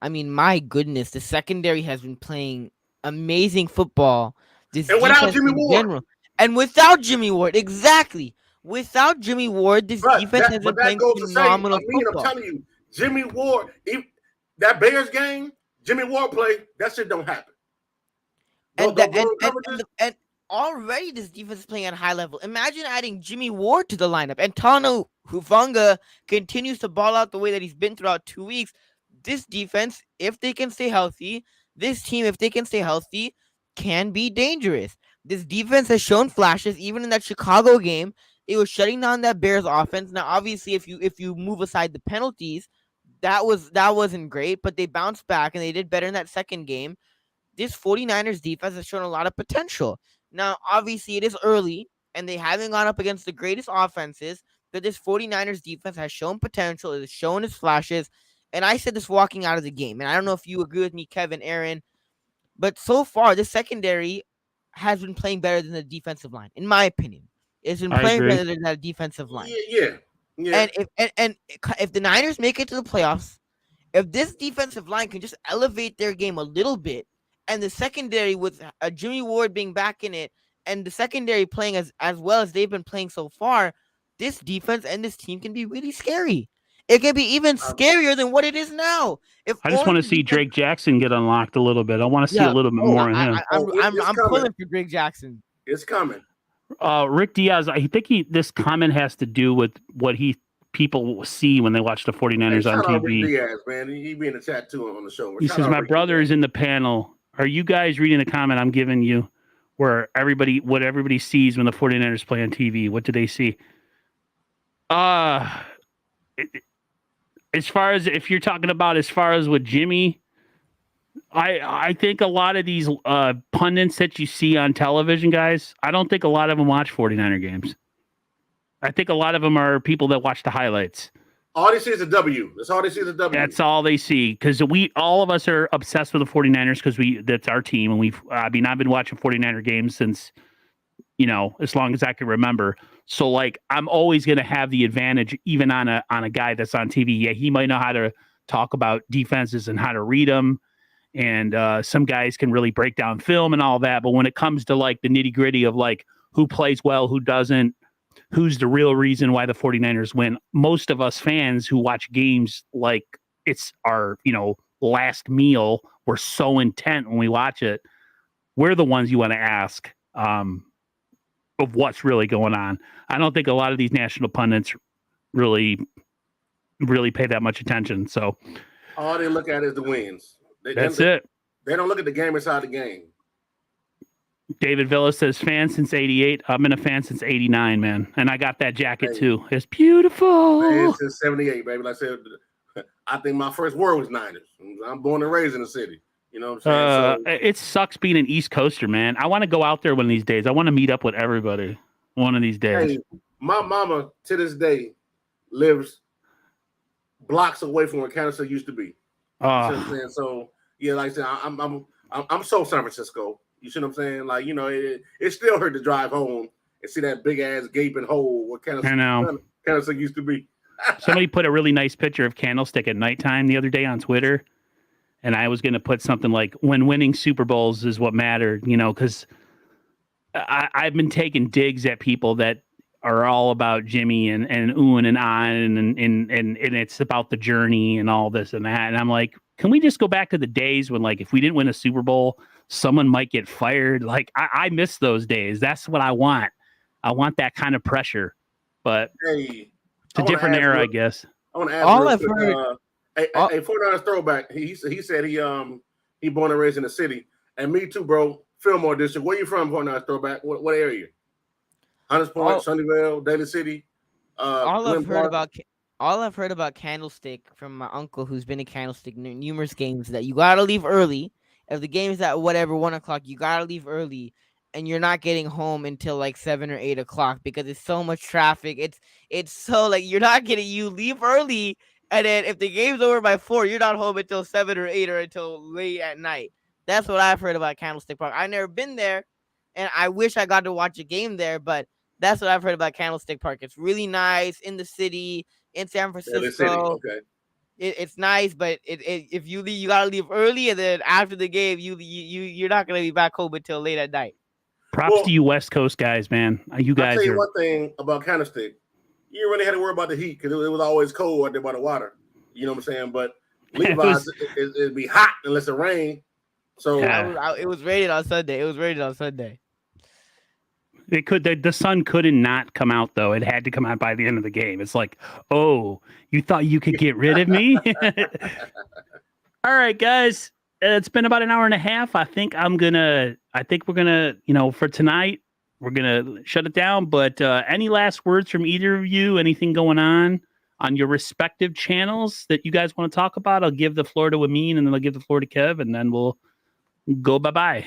I mean, my goodness, the secondary has been playing amazing football. And without Jimmy Ward. And without Jimmy Ward, exactly. Without Jimmy Ward, this defense has been playing phenomenal football. I'm telling you, Jimmy Ward, that Bears game, Jimmy Ward play, that shit don't happen. And already this defense is playing at a high level. Imagine adding Jimmy Ward to the lineup. And Tano Hufanga continues to ball out the way that he's been throughout 2 weeks. This defense, if they can stay healthy, this team, if they can stay healthy, can be dangerous. This defense has shown flashes, even in that Chicago game. It was shutting down that Bears offense. Now, obviously, if you move aside the penalties, that wasn't great, but they bounced back and they did better in that second game. This 49ers defense has shown a lot of potential. Now, obviously, it is early, and they haven't gone up against the greatest offenses, but this 49ers defense has shown potential. It has shown its flashes, and I said this walking out of the game, and I don't know if you agree with me, Kevin, Aaron, but so far, this secondary has been playing better than the defensive line, in my opinion. It's been playing better than that defensive line. Yeah. And if the Niners make it to the playoffs, if this defensive line can just elevate their game a little bit, and the secondary with Jimmy Ward being back in it, and the secondary playing as well as they've been playing so far, this defense and this team can be really scary. It can be even scarier than what it is now. I just want to see Drake Jackson get unlocked a little bit. I want to see a little bit more of him. I'm pulling for Drake Jackson. It's coming. Rick Diaz, I think this comment has to do with what people see when they watch the 49ers on TV. Rick Diaz, man. He be in the chat too on the show. He says, my brother is in the panel. Are you guys reading the comment I'm giving you where what everybody sees when the 49ers play on TV? What do they see? As far as if you're talking about as far as with Jimmy, I think a lot of these pundits that you see on television, guys, I don't think a lot of them watch 49er games. I think a lot of them are people that watch the highlights. All they see is a W. That's all they see is a W. That's all they see, because all of us are obsessed with the 49ers because that's our team, and I've been watching 49er games since, as long as I can remember. So like I'm always going to have the advantage even on a guy that's on TV. Yeah, he might know how to talk about defenses and how to read them. And some guys can really break down film and all that. But when it comes to like the nitty gritty of like who plays well, who doesn't, who's the real reason why the 49ers win, most of us fans who watch games like it's our, last meal, we're so intent when we watch it. We're the ones you want to ask of what's really going on. I don't think a lot of these national pundits really pay that much attention. So all they look at is the wins. That's it. They don't look at the game inside the game. David Villa says, fan since 88. I've been a fan since 89, man. And I got that jacket too. It's beautiful. Man, since 78, baby. Like I said, I think my first word was Niners. I'm born and raised in the city. You know what I'm saying? It sucks being an East Coaster, man. I want to go out there one of these days. I want to meet up with everybody one of these days. Hey, my mama, to this day, lives blocks away from where Canada used to be. So, yeah, like I said, I'm so San Francisco. You see what I'm saying? Like, it still hurt to drive home and see that big ass gaping hole where Candlestick used to be. Somebody put a really nice picture of Candlestick at nighttime the other day on Twitter, and I was going to put something like, when winning Super Bowls is what mattered, because I've been taking digs at people that are all about Jimmy and oohing and ahhing and it's about the journey and all this and that. And I'm like, can we just go back to the days when, like, if we didn't win a Super Bowl, someone might get fired? Like, I miss those days. That's what I want. I want that kind of pressure. But Hey, it's a different era, I guess. I want to ask All real I've quick, heard- hey, 49ers throwback. He said he born and raised in the city, and me too, bro. Fillmore district. Where you from, 49ers throwback? What area? Hunters Point, Sunnyvale, Daly City. all Glen I've heard Park. about all I've heard about Candlestick from my uncle, who's been in Candlestick numerous games, that you gotta leave early. If the game's at whatever 1 o'clock, you gotta leave early, and you're not getting home until like 7 or 8 o'clock because it's so much traffic. It's so like you're not getting you leave early, and then if the game's over by 4, you're not home until 7 or 8 or until late at night. That's what I've heard about Candlestick Park. I've never been there, and I wish I got to watch a game there, but that's what I've heard about Candlestick Park. It's really nice in the city, in San Francisco. City. Okay. It's nice, but if you leave, you gotta leave early, and then after the game, you're not gonna be back home until late at night. Props to you West Coast guys, man. You guys I'll tell you are... one thing about Candlestick. You didn't really had to worry about the heat because it was always cold out there by the water. You know what I'm saying? But Levi's, it'd be hot unless it rained. So it was rated on Sunday. It could the sun couldn't not come out though. It had to come out by the end of the game. It's like, oh, you thought you could get rid of me? All right, guys. It's been about an hour and a half. I think we're gonna, for tonight, we're gonna shut it down. But any last words from either of you? Anything going on your respective channels that you guys want to talk about? I'll give the floor to Amin, and then I'll give the floor to Kev, and then we'll go bye-bye.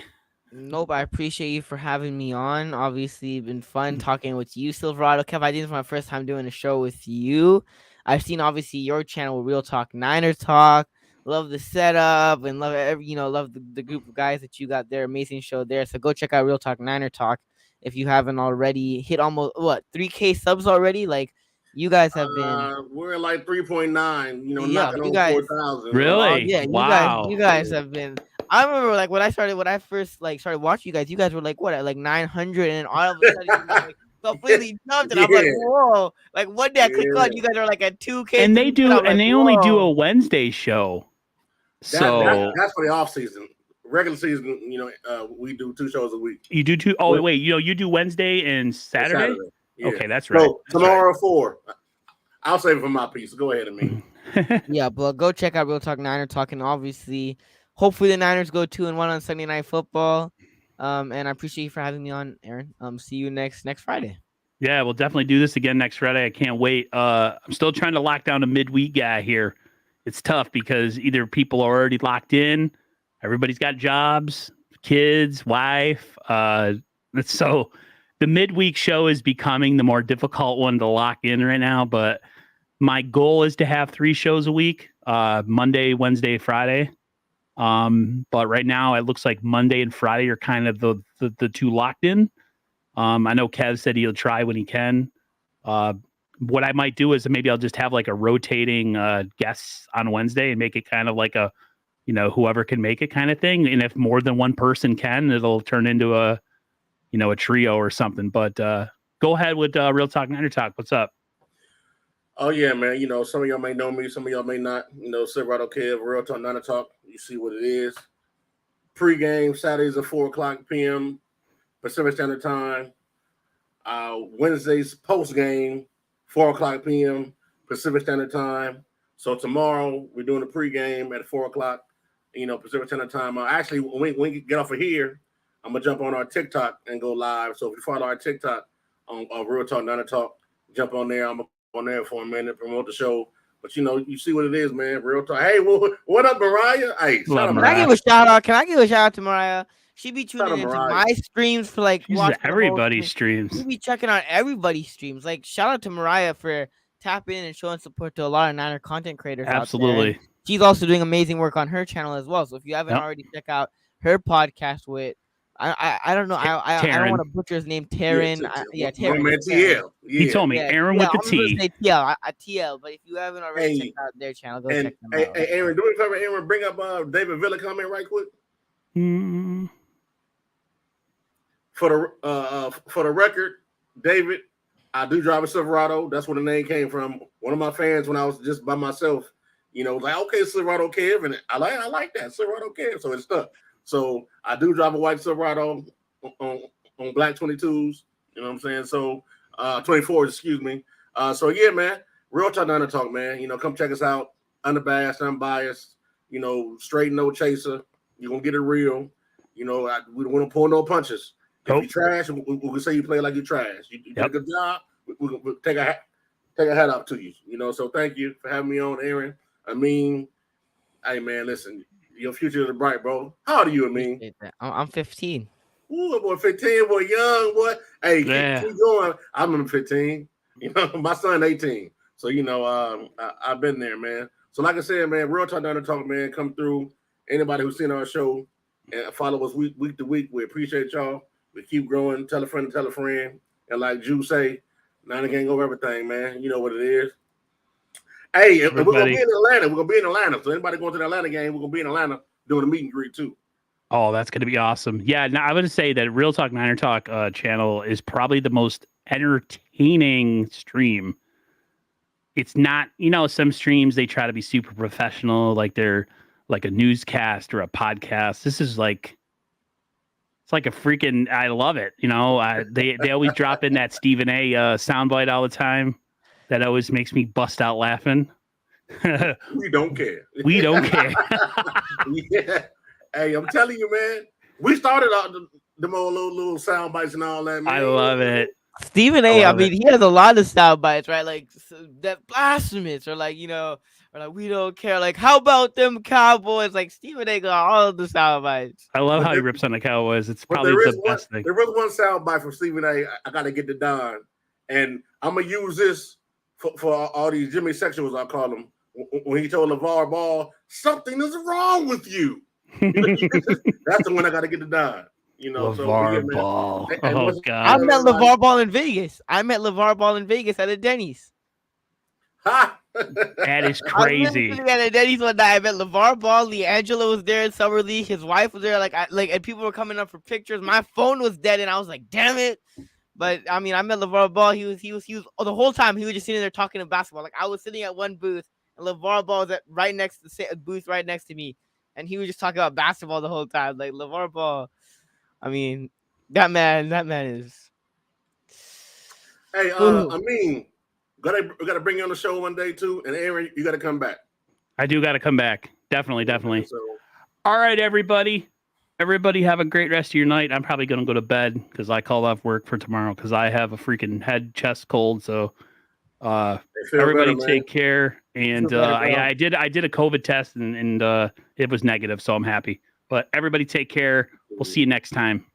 Nope, I appreciate you for having me on. Obviously, it's been fun talking with you, Silverado. Kev, I think it's my first time doing a show with you. I've seen, obviously, your channel, Real Talk Niner Talk. Love the setup and love the group of guys that you got there. Amazing show there. So go check out Real Talk Niner Talk if you haven't already. Hit almost, 3K subs already? Like, you guys have been... We're at like 3.9, knocking on guys, 4,000. Really? Yeah, wow. You guys have been... I remember like when I first started watching you guys were like what at like 900, and all of a sudden you like completely jumped, and I'm like, whoa! Like one day I click on, you guys are like at 2K, and they do, and they only do a Wednesday show. So that's for the off season. Regular season, we do 2 shows a week. You do 2? Oh wait, you do Wednesday and Saturday. Yeah. Okay, that's right. So tomorrow 4. I'll save it for my piece. Go ahead, Amin. Yeah, but go check out Real Talk Niner Talk, and obviously. Hopefully the Niners go 2-1 on Sunday Night Football. And I appreciate you for having me on, Aaron. See you next Friday. Yeah, we'll definitely do this again next Friday. I can't wait. I'm still trying to lock down a midweek guy here. It's tough because either people are already locked in, everybody's got jobs, kids, wife. So the midweek show is becoming the more difficult one to lock in right now. But my goal is to have 3 shows a week, Monday, Wednesday, Friday. But right now it looks like Monday and Friday are kind of the 2 locked in. I know Kev said he'll try when he can. What I might do is maybe I'll just have like a rotating guests on Wednesday and make it kind of like a, whoever can make it kind of thing. And if more than one person can, it'll turn into a trio or something. But go ahead with Real Talk Niner Talk. What's up? Oh yeah, man. Some of y'all may know me, some of y'all may not. Silverado Kev, Real Talk Niner Talk. You see what it is. Pre-game Saturdays at 4:00 p.m. Pacific Standard Time. Wednesdays post-game 4:00 p.m. Pacific Standard Time. So tomorrow we're doing a pre-game at 4:00, Pacific Standard Time. Actually, when we get off of here, I'm gonna jump on our TikTok and go live. So if you follow our TikTok on Real Talk Niner Talk, jump on there. I'm on there for a minute, promote the show. But you see what it is, man. Real talk. Hey, what up, Mariah? Hey, Can I give a shout out? Can I give a shout out to Mariah? She be tuning into my streams for like everybody's streams. She be checking out everybody's streams. Like shout out to Mariah for tapping in and showing support to a lot of Niner content creators. Absolutely. Out there. She's also doing amazing work on her channel as well. So if you haven't already checked out her podcast with I don't know. I don't want to butcher his name. Taryn. Taryn. TL. He told me Aaron with the T. TL. But if you haven't already checked out their channel, go check them out. Hey, Aaron, do me a favor, Aaron. Bring up David Villa comment right quick. For the record, David I do drive a Silverado. That's where the name came from. One of my fans, when I was just by myself, was like, okay, Silverado Kev, and I like that Silverado Kev, so it stuck. So I do drive a white Silverado on black 22s. You know what I'm saying? So 24s, excuse me. So yeah, man, real talk, down to talk, man. Come check us out. Unabashed, unbiased. Straight, no chaser. You're gonna get it real. We don't want to pull no punches. If you trash, we'll say you play like you trash. You did a good job. We'll take a hat off to you. So thank you for having me on, Aaron. Hey man, listen, your future is bright, bro. How old are you, Amin? I'm 15. Ooh, boy, 15, boy, young boy. Hey, keep going. I'm 15. My son 18. So I've been there, man. So like I said, man, real talk, down to talk, man. Come through. Anybody who's seen our show and follow us week to week, we appreciate y'all. We keep growing. Tell a friend to tell a friend. And like Drew say, now they can't go over everything, man. You know what it is. Hey, we're gonna be in Atlanta. We're gonna be in Atlanta. So anybody going to the Atlanta game, we're gonna be in Atlanta doing a meet and greet too. Oh, that's gonna be awesome. Yeah, now I would say that Real Talk Niner Talk channel is probably the most entertaining stream. It's not, some streams they try to be super professional, like they're like a newscast or a podcast. This is like, it's like a freaking, I love it. They always drop in that Stephen A soundbite all the time. That always makes me bust out laughing. We don't care. We don't care. Yeah. Hey, I'm telling you, man. We started out the more little sound bites and all that, man. I love it. Stephen A. I mean, he has a lot of sound bites, right? Like that blasphemous, or like or like we don't care. Like, how about them Cowboys? Like Stephen A. got all of the sound bites. I love how he rips on the Cowboys. It's probably the best thing. There was one sound bite from Stephen A. I got to get to Don, and I'm gonna use this for all these Jimmy sexuals, I call them. When he told LeVar Ball, something is wrong with you. That's the one I got to get to Don. LeVar Ball. Oh, God. I met LeVar Ball in Vegas. At a Denny's. Ha! That is crazy. At a Denny's one night, I met LeVar Ball. LeAngelo was there in Summer League. His wife was there. And people were coming up for pictures. My phone was dead, and I was like, damn it. But I mean, I met LeVar Ball. He was the whole time he was just sitting there talking about basketball. Like I was sitting at one booth, and LeVar Ball was right next to the booth right next to me, and he was just talking about basketball the whole time. Like LeVar Ball, I mean, that man is. Hey, we gotta bring you on the show one day too, and Aaron, you gotta come back. I do gotta come back. Definitely. So, all right, everybody. Everybody have a great rest of your night. I'm probably going to go to bed because I called off work for tomorrow because I have a freaking chest cold. So everybody take care. And I did a COVID test and it was negative. So I'm happy. But everybody take care. We'll see you next time.